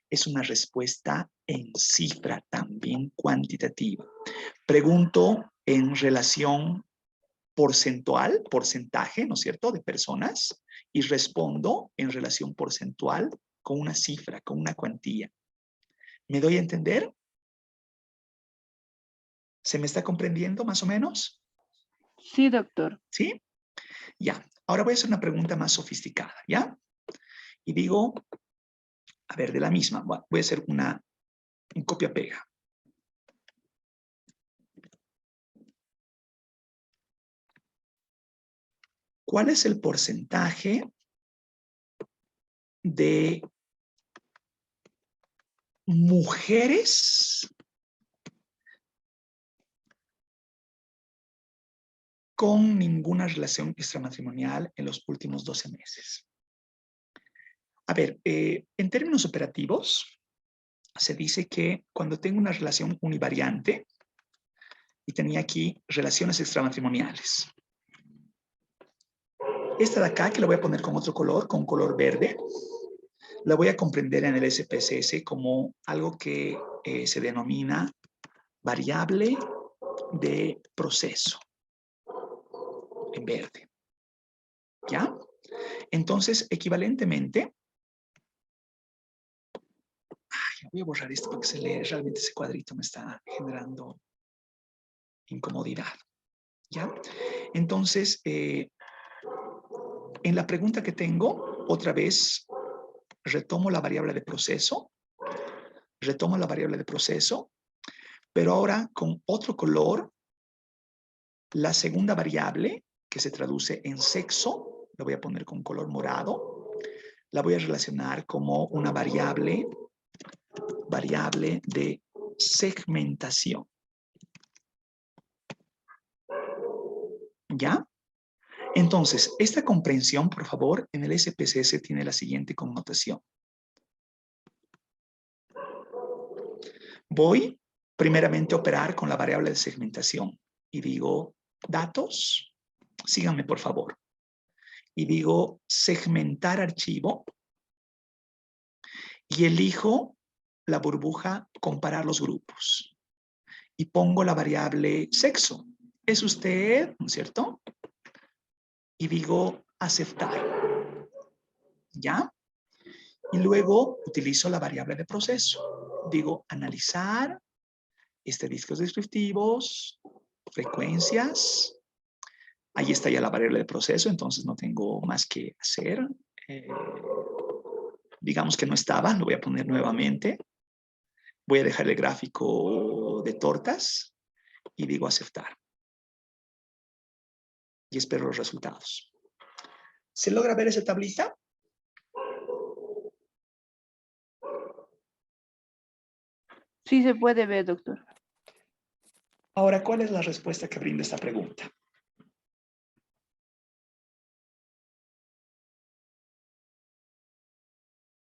es una respuesta en cifra, también cuantitativa. Pregunto en relación porcentual, porcentaje, ¿no es cierto?, de personas, y respondo en relación porcentual con una cifra, con una cuantía. ¿Me doy a entender? ¿Se me está comprendiendo más o menos? Sí, doctor. ¿Sí? Ya. Ahora voy a hacer una pregunta más sofisticada, ¿ya? Y digo, a ver, de la misma, voy a hacer un copia-pega. ¿Cuál es el porcentaje de mujeres con ninguna relación extramatrimonial en los últimos 12 meses? A ver, en términos operativos, se dice que cuando tengo una relación univariante y tenía aquí relaciones extramatrimoniales, esta de acá, que la voy a poner con otro color, con color verde, la voy a comprender en el SPSS como algo que se denomina variable de proceso, en verde. ¿Ya? Entonces, equivalentemente, voy a borrar esto porque se lee, realmente ese cuadrito me está generando incomodidad. ¿Ya? Entonces, en la pregunta que tengo, otra vez, retomo la variable de proceso, pero ahora con otro color, la segunda variable, que se traduce en sexo, la voy a poner con color morado, la voy a relacionar como una variable de segmentación. ¿Ya? Entonces, esta comprensión, por favor, en el SPSS tiene la siguiente connotación. Voy primeramente a operar con la variable de segmentación y digo, datos, síganme por favor. Y digo, segmentar archivo y elijo la burbuja, comparar los grupos. Y pongo la variable sexo. ¿Es usted, no es cierto? Y digo, aceptar. ¿Ya? Y luego utilizo la variable de proceso. Digo, analizar, estadísticos descriptivos, frecuencias. Ahí está ya la variable de proceso, entonces no tengo más que hacer. Digamos que no estaba, lo voy a poner nuevamente. Voy a dejar el gráfico de tortas y digo aceptar. Y espero los resultados. ¿Se logra ver esa tablita? Sí se puede ver, doctor. Ahora, ¿cuál es la respuesta que brinda esta pregunta?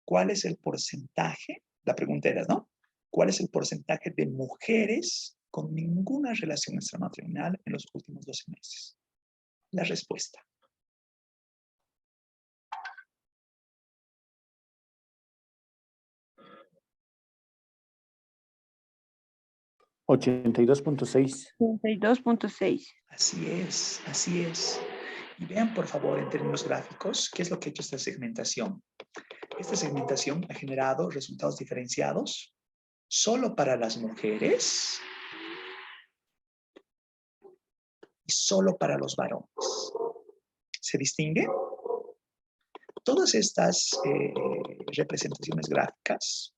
¿Cuál es el porcentaje? La pregunta era, ¿no? ¿Cuál es el porcentaje de mujeres con ninguna relación extramatrimonial en los últimos 12 meses? La respuesta. $82.6. 82.6. Así es, así es. Y vean, por favor, en términos gráficos, qué es lo que ha hecho esta segmentación. Esta segmentación ha generado resultados diferenciados solo para las mujeres y solo para los varones. ¿Se distingue? Todas estas representaciones gráficas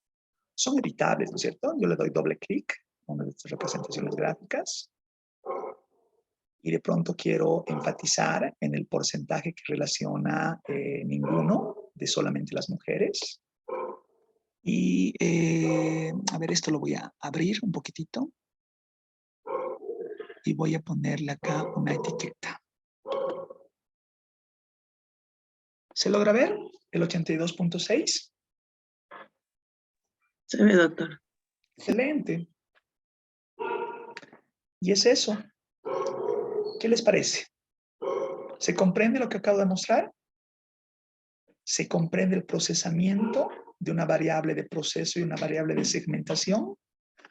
son editables, ¿no es cierto? Yo le doy doble clic a una de estas representaciones gráficas y de pronto quiero enfatizar en el porcentaje que relaciona ninguno de solamente las mujeres. Y a ver, esto lo voy a abrir un poquitito y voy a ponerle acá una etiqueta. ¿Se logra ver el 82.6? Se ve, doctor. Excelente. Y es eso. ¿Qué les parece? ¿Se comprende lo que acabo de mostrar? ¿Se comprende el procesamiento de una variable de proceso y una variable de segmentación?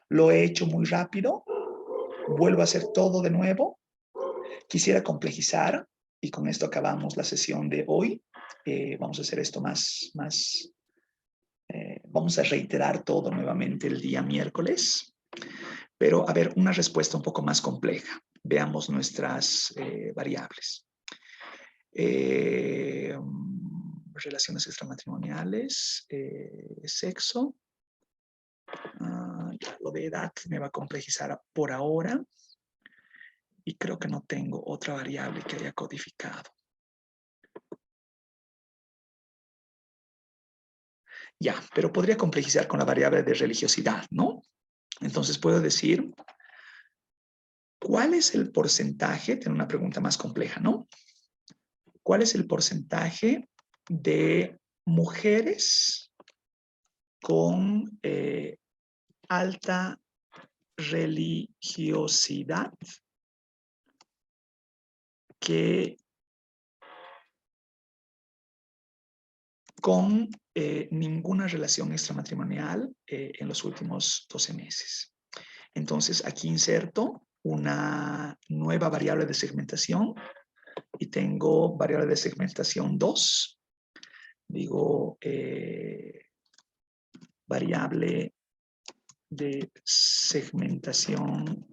Lo he hecho muy rápido. Vuelvo a hacer todo de nuevo. Quisiera complejizar y con esto acabamos la sesión de hoy. Vamos a hacer esto vamos a reiterar todo nuevamente el día miércoles. Pero, a ver, una respuesta un poco más compleja. Veamos nuestras variables. Relaciones extramatrimoniales, sexo. Ya, lo de edad me va a complejizar por ahora. Y creo que no tengo otra variable que haya codificado. Ya, pero podría complejizar con la variable de religiosidad, ¿no? Entonces puedo decir, ¿cuál es el porcentaje? Tengo una pregunta más compleja, ¿no? ¿Cuál es el porcentaje de mujeres con alta religiosidad que con ninguna relación extramatrimonial en los últimos 12 meses? Entonces, aquí inserto una nueva variable de segmentación y tengo variable de segmentación 2. Digo, variable de segmentación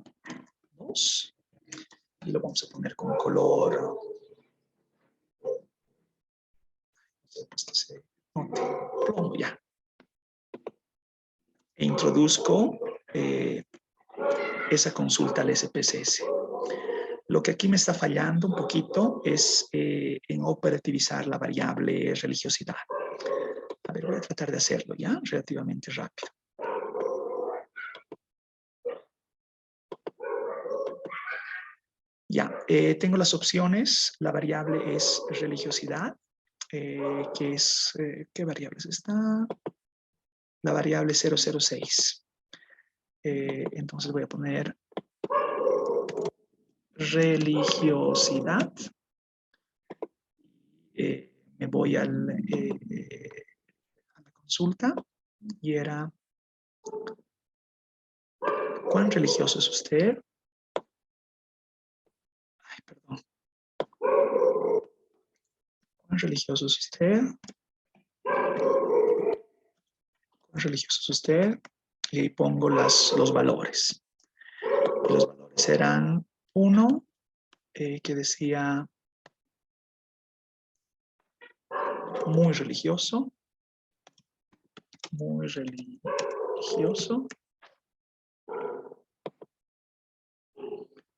2. Y lo vamos a poner con color. Pues que se note. Plomo ya. E introduzco esa consulta al SPSS. Lo que aquí me está fallando un poquito es en operativizar la variable religiosidad. A ver, voy a tratar de hacerlo ya relativamente rápido. Ya, tengo las opciones. La variable es religiosidad, que es, ¿qué variable es esta? La variable 006. Entonces voy a poner religiosidad. Me voy a la consulta y era, ¿cuán religioso es usted? Ay, perdón. ¿Cuán religioso es usted? ¿Cuán religioso es usted? Y ahí pongo los valores. Y los valores eran 1, que decía muy religioso. Muy religioso.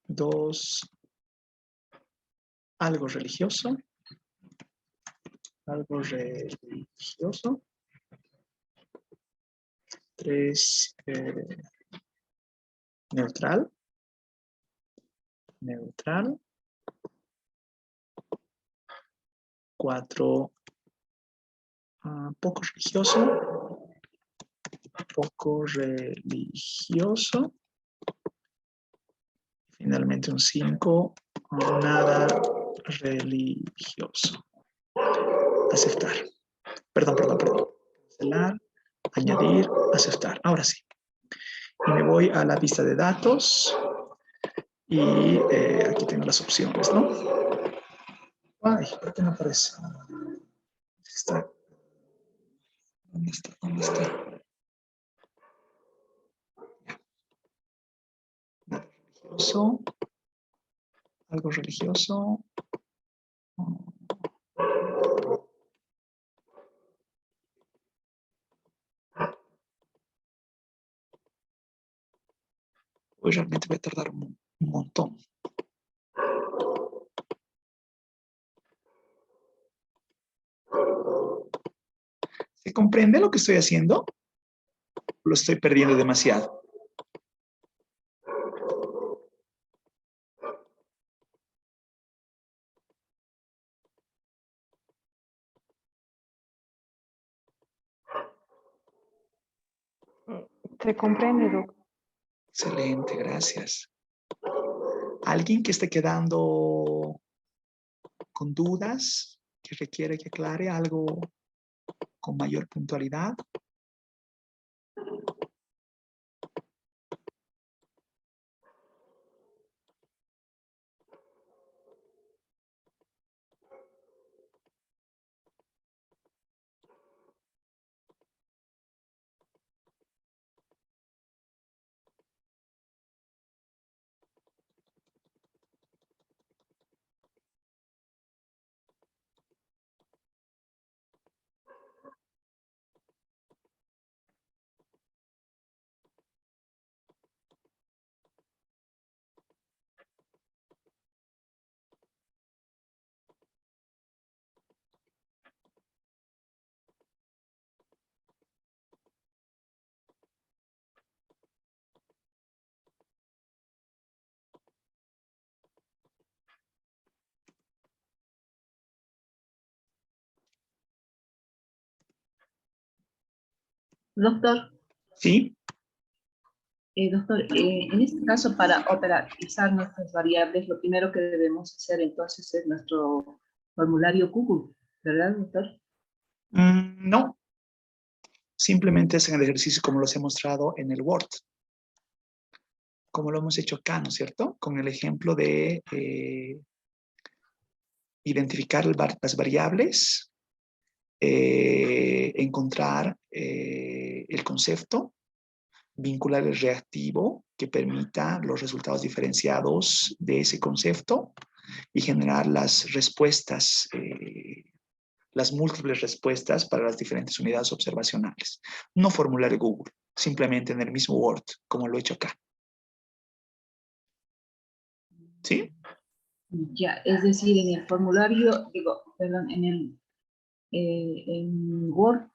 2, algo religioso. Algo religioso. 3, neutral. Neutral. 4, poco religioso. Poco religioso. Finalmente un 5, nada religioso. Aceptar. Perdón. Cancelar, añadir, aceptar. Ahora sí. Y me voy a la vista de datos. Y aquí tengo las opciones, ¿no? Ay, ¿por qué no aparece? Está. ¿Dónde está? ¿Dónde está? Nada religioso. Algo religioso. Hoy realmente voy a tardar un montón. ¿Se comprende lo que estoy haciendo? Lo estoy perdiendo demasiado. Se comprende, doctor. Excelente, gracias. ¿Alguien que esté quedando con dudas, que requiere que aclare algo con mayor puntualidad? Doctor. Sí. Doctor, en este caso, para operativizar nuestras variables, lo primero que debemos hacer entonces es nuestro formulario Google, ¿verdad, doctor? No. Simplemente es el ejercicio como los he mostrado en el Word. Como lo hemos hecho acá, ¿no es cierto? Con el ejemplo de identificar las variables, encontrar el concepto, vincular el reactivo que permita los resultados diferenciados de ese concepto y generar las respuestas, las múltiples respuestas para las diferentes unidades observacionales. No formulario Google, simplemente en el mismo Word, como lo he hecho acá. ¿Sí? Ya, es decir, en el formulario, perdón, en Word,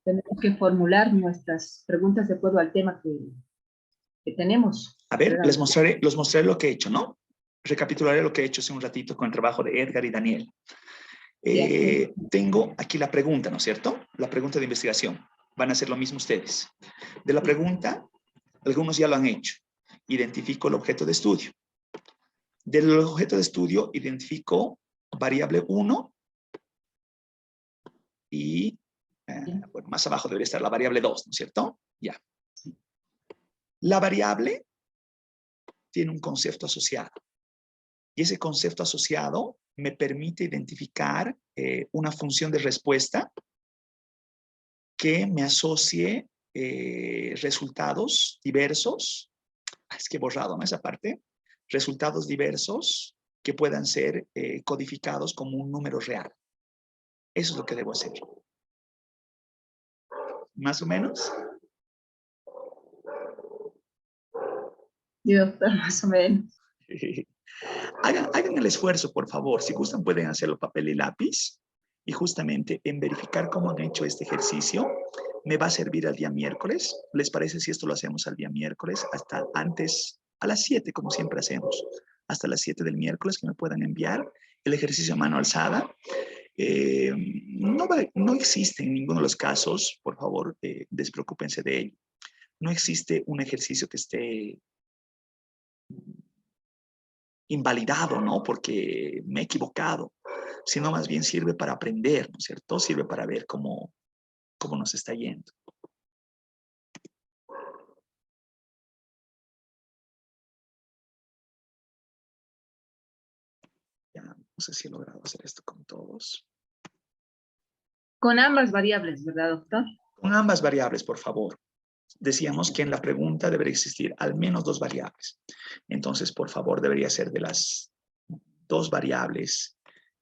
tenemos que formular nuestras preguntas de acuerdo al tema que tenemos. A ver, les mostraré lo que he hecho, ¿no? Recapitularé lo que he hecho hace un ratito con el trabajo de Edgar y Daniel. Tengo aquí la pregunta, ¿no es cierto? La pregunta de investigación. Van a hacer lo mismo ustedes. De la pregunta, algunos ya lo han hecho. Identifico el objeto de estudio. Del objeto de estudio identifico variable 1 y bueno, más abajo debería estar la variable 2, ¿no es cierto? Ya. La variable tiene un concepto asociado. Y ese concepto asociado me permite identificar una función de respuesta que me asocie resultados diversos. Es que he borrado, ¿no? Esa parte. Resultados diversos que puedan ser codificados como un número real. Eso es lo que debo hacer. ¿Más o menos? Sí, doctor, más o menos. Hagan el esfuerzo, por favor. Si gustan, pueden hacerlo papel y lápiz. Y justamente en verificar cómo han hecho este ejercicio, me va a servir al día miércoles. ¿Les parece si esto lo hacemos al día miércoles? Hasta antes, a las 7, como siempre hacemos. Hasta las 7 del miércoles que me puedan enviar el ejercicio a mano alzada. No existe en ninguno de los casos, por favor, despreocúpense de ello. No existe un ejercicio que esté invalidado, ¿no? Porque me he equivocado, sino más bien sirve para aprender, ¿no es cierto? Sirve para ver cómo nos está yendo. Ya, no sé si he logrado hacer esto con todos. Con ambas variables, ¿verdad, doctor? Con ambas variables, por favor. Decíamos que en la pregunta debería existir al menos 2 variables. Entonces, por favor, debería ser de las 2 variables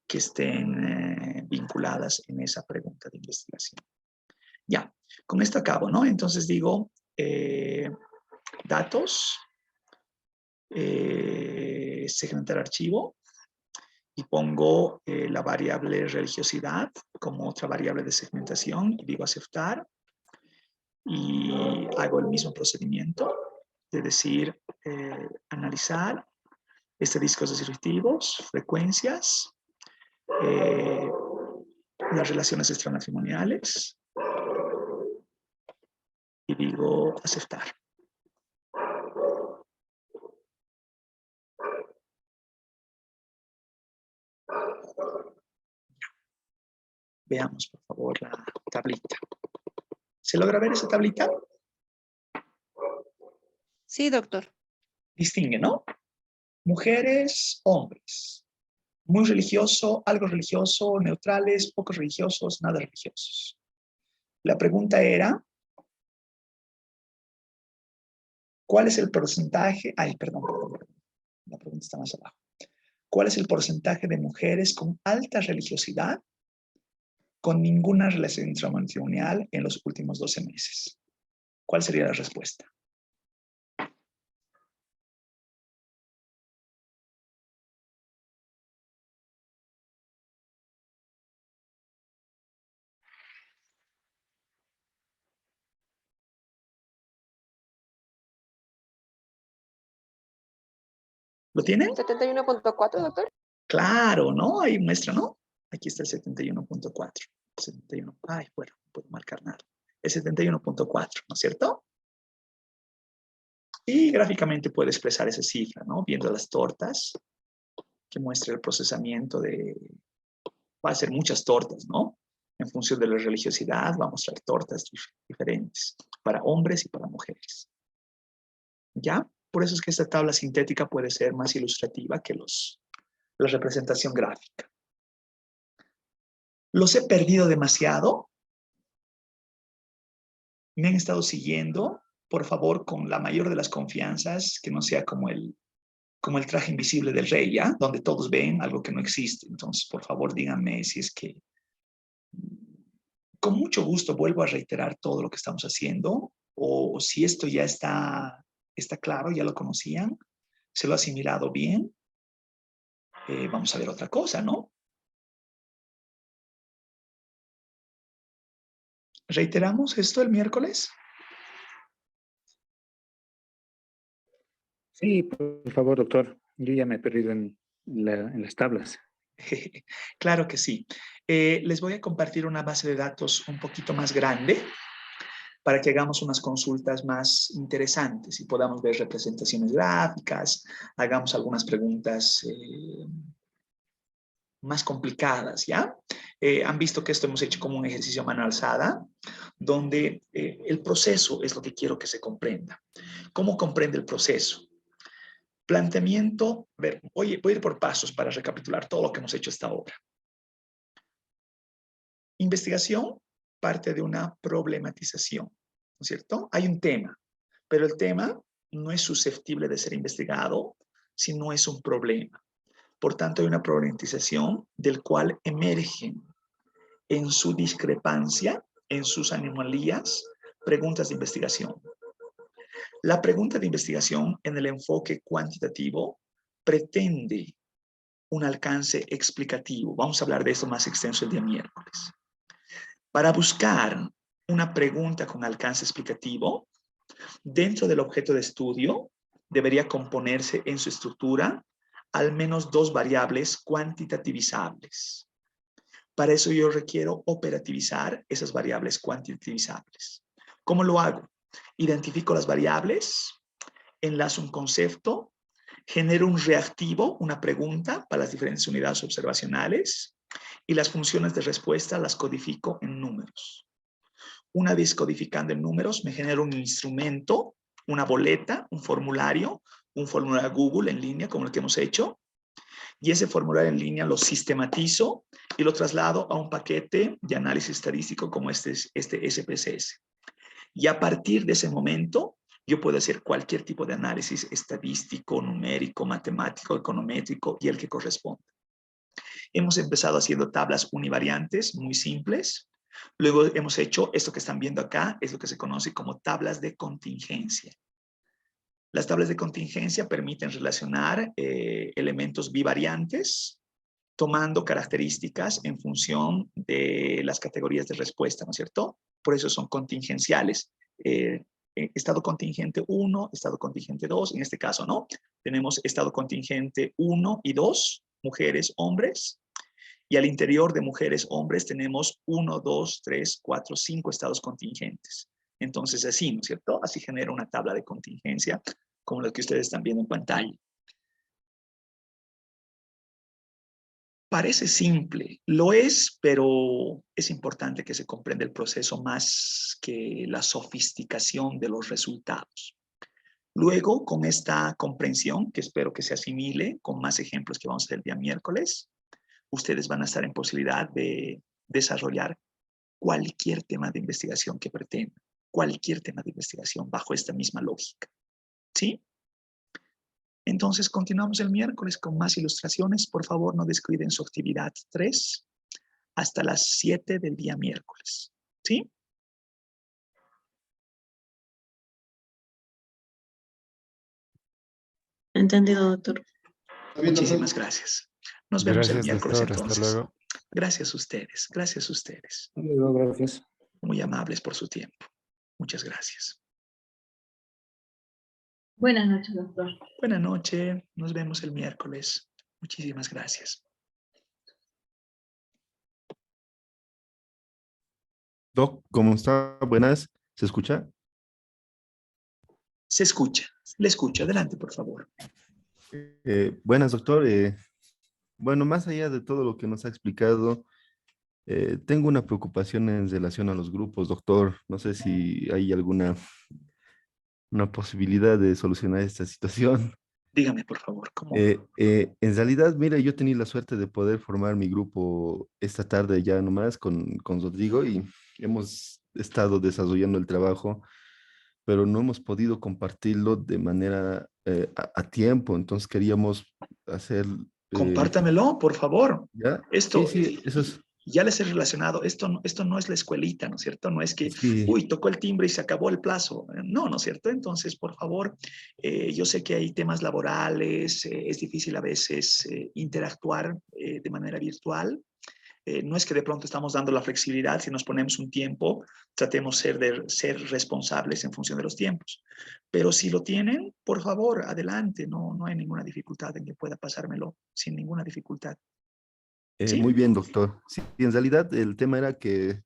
que estén vinculadas en esa pregunta de investigación. Ya, con esto acabo, ¿no? Entonces digo, datos, segmentar archivo, y pongo la variable religiosidad como otra variable de segmentación y digo aceptar y hago el mismo procedimiento de decir analizar estadísticos descriptivos, frecuencias, las relaciones extramatrimoniales y digo aceptar. Veamos, por favor, la tablita. ¿Se logra ver esa tablita? Sí, doctor. Distingue, ¿no? Mujeres, hombres. Muy religioso, algo religioso, neutrales, pocos religiosos, nada religiosos. La pregunta era, ¿cuál es el porcentaje? Ay, perdón. La pregunta está más abajo. ¿Cuál es el porcentaje de mujeres con alta religiosidad con ninguna relación intramatrimonial en los últimos 12 meses? ¿Cuál sería la respuesta? ¿Lo tienen? 71.4, doctor. Claro, ¿no? Ahí muestra, ¿no? Aquí está el 71.4. 71. Ay, bueno, no puedo marcar nada. El 71.4, ¿no es cierto? Y gráficamente puede expresar esa cifra, ¿no? Viendo las tortas, que muestra el procesamiento de... Va a ser muchas tortas, ¿no? En función de la religiosidad, va a mostrar tortas diferentes para hombres y para mujeres. ¿Ya? Por eso es que esta tabla sintética puede ser más ilustrativa que la representación gráfica. ¿Los he perdido demasiado? ¿Me han estado siguiendo? Por favor, con la mayor de las confianzas, que no sea como el traje invisible del rey, ¿ya? Donde todos ven algo que no existe. Entonces, por favor, díganme si es que... Con mucho gusto vuelvo a reiterar todo lo que estamos haciendo, o si esto ya está claro, ya lo conocían, se lo ha asimilado bien. Vamos a ver otra cosa, ¿no? ¿Reiteramos esto el miércoles? Sí, por favor, doctor. Yo ya me he perdido en las tablas. Claro que sí. Les voy a compartir una base de datos un poquito más grande para que hagamos unas consultas más interesantes y podamos ver representaciones gráficas, hagamos algunas preguntas más complicadas, ¿ya? Han visto que esto hemos hecho como un ejercicio a mano alzada, donde el proceso es lo que quiero que se comprenda. ¿Cómo comprende el proceso? Planteamiento, a ver, voy a ir por pasos para recapitular todo lo que hemos hecho hasta ahora. Investigación parte de una problematización, ¿no es cierto? Hay un tema, pero el tema no es susceptible de ser investigado si no es un problema. Por tanto, hay una problematización del cual emergen en su discrepancia, en sus anomalías, preguntas de investigación. La pregunta de investigación en el enfoque cuantitativo pretende un alcance explicativo. Vamos a hablar de esto más extenso el día miércoles. Para buscar una pregunta con alcance explicativo, dentro del objeto de estudio debería componerse en su estructura al menos dos variables cuantitativizables. Para eso yo requiero operativizar esas variables cuantitativizables. ¿Cómo lo hago? Identifico las variables, enlazo un concepto, genero un reactivo, una pregunta para las diferentes unidades observacionales y las funciones de respuesta las codifico en números. Una vez codificando en números, me genero un instrumento, una boleta, un formulario Google en línea como el que hemos hecho, y ese formulario en línea lo sistematizo y lo traslado a un paquete de análisis estadístico como este SPSS. Y a partir de ese momento, yo puedo hacer cualquier tipo de análisis estadístico, numérico, matemático, econométrico y el que corresponda. Hemos empezado haciendo tablas univariantes muy simples. Luego hemos hecho esto que están viendo acá, es lo que se conoce como tablas de contingencia. Las tablas de contingencia permiten relacionar elementos bivariantes tomando características en función de las categorías de respuesta, ¿no es cierto? Por eso son contingenciales. Estado contingente 1, estado contingente 2, en este caso, ¿no? Tenemos estado contingente 1 y 2, mujeres, hombres, y al interior de mujeres, hombres, tenemos 1, 2, 3, 4, 5 estados contingentes. Entonces, así, ¿no es cierto? Así genera una tabla de contingencia, como la que ustedes están viendo en pantalla. Parece simple, lo es, pero es importante que se comprenda el proceso más que la sofisticación de los resultados. Luego, con esta comprensión, que espero que se asimile con más ejemplos que vamos a hacer el día miércoles, ustedes van a estar en posibilidad de desarrollar cualquier tema de investigación que pretendan, cualquier tema de investigación bajo esta misma lógica. ¿Sí? Entonces, continuamos el miércoles con más ilustraciones. Por favor, no descuiden su actividad 3 hasta las 7 del día miércoles. ¿Sí? Entendido, doctor. Muchísimas gracias. Nos vemos el miércoles doctor. entonces. Hasta luego. Gracias a ustedes. Gracias a ustedes. Gracias. Muy amables por su tiempo. Muchas gracias. Buenas noches, doctor. Buenas noches. Nos vemos el miércoles. Muchísimas gracias. Doc, ¿cómo está? Buenas. ¿Se escucha? Se escucha. Le escucho. Adelante, por favor. Buenas, doctor. Bueno, más allá de todo lo que nos ha explicado, tengo una preocupación en relación a los grupos, doctor. No sé si hay alguna posibilidad de solucionar esta situación. Dígame, por favor, ¿cómo? En realidad, mire, yo he tenido la suerte de poder formar mi grupo esta tarde ya nomás con Rodrigo y hemos estado desarrollando el trabajo, pero no hemos podido compartirlo de manera a tiempo. Entonces queríamos hacer... Compártamelo, por favor. ¿Ya? Esto, sí, eso es... Ya les he relacionado, esto no es la escuelita, ¿no es cierto? No es que, uy, tocó el timbre y se acabó el plazo. No, ¿no es cierto? Entonces, por favor, yo sé que hay temas laborales, es difícil a veces interactuar de manera virtual. No es que de pronto estamos dando la flexibilidad, si nos ponemos un tiempo, tratemos de ser responsables en función de los tiempos. Pero si lo tienen, por favor, adelante, no hay ninguna dificultad en que pueda pasármelo, sin ninguna dificultad. ¿Sí? Muy bien, doctor. Sí, en realidad el tema era que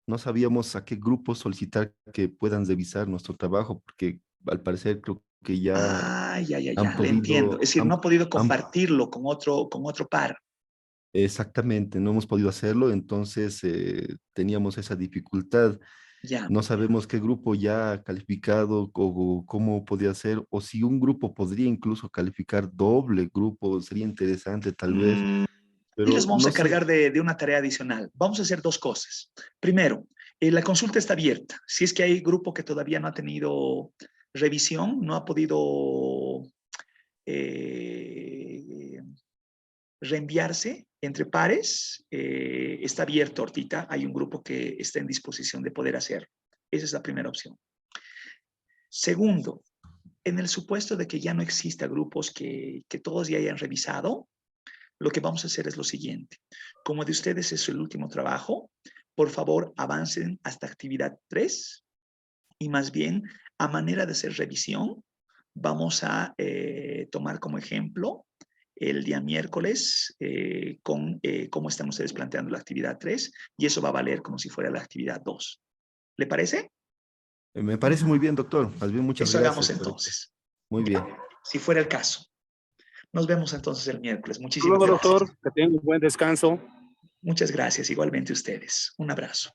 no sabíamos a qué grupo solicitar que puedan revisar nuestro trabajo, porque al parecer creo que ya ya, han le entiendo. Es decir, no ha podido han, compartirlo con otro par. Exactamente, no hemos podido hacerlo, entonces teníamos esa dificultad. Ya. No sabemos qué grupo ya ha calificado o cómo podía ser, o si un grupo podría incluso calificar doble grupo, sería interesante tal vez. Y les vamos no a cargar de una tarea adicional. Vamos a hacer dos cosas. Primero, la consulta está abierta. Si es que hay grupo que todavía no ha tenido revisión, no ha podido reenviarse entre pares, está abierto ahorita. Hay un grupo que está en disposición de poder hacerlo. Esa es la primera opción. Segundo, en el supuesto de que ya no exista grupos que todos ya hayan revisado, lo que vamos a hacer es lo siguiente. Como de ustedes es el último trabajo, por favor avancen hasta actividad 3 y más bien a manera de hacer revisión vamos a tomar como ejemplo el día miércoles con cómo están ustedes planteando la actividad 3 y eso va a valer como si fuera la actividad 2. ¿Le parece? Me parece muy bien, doctor. Más bien, muchas gracias. Eso hagamos entonces. Muy bien. Si fuera el caso. Nos vemos entonces el miércoles. Muchísimas gracias. Doctor, que tenga un buen descanso. Muchas gracias, igualmente ustedes. Un abrazo.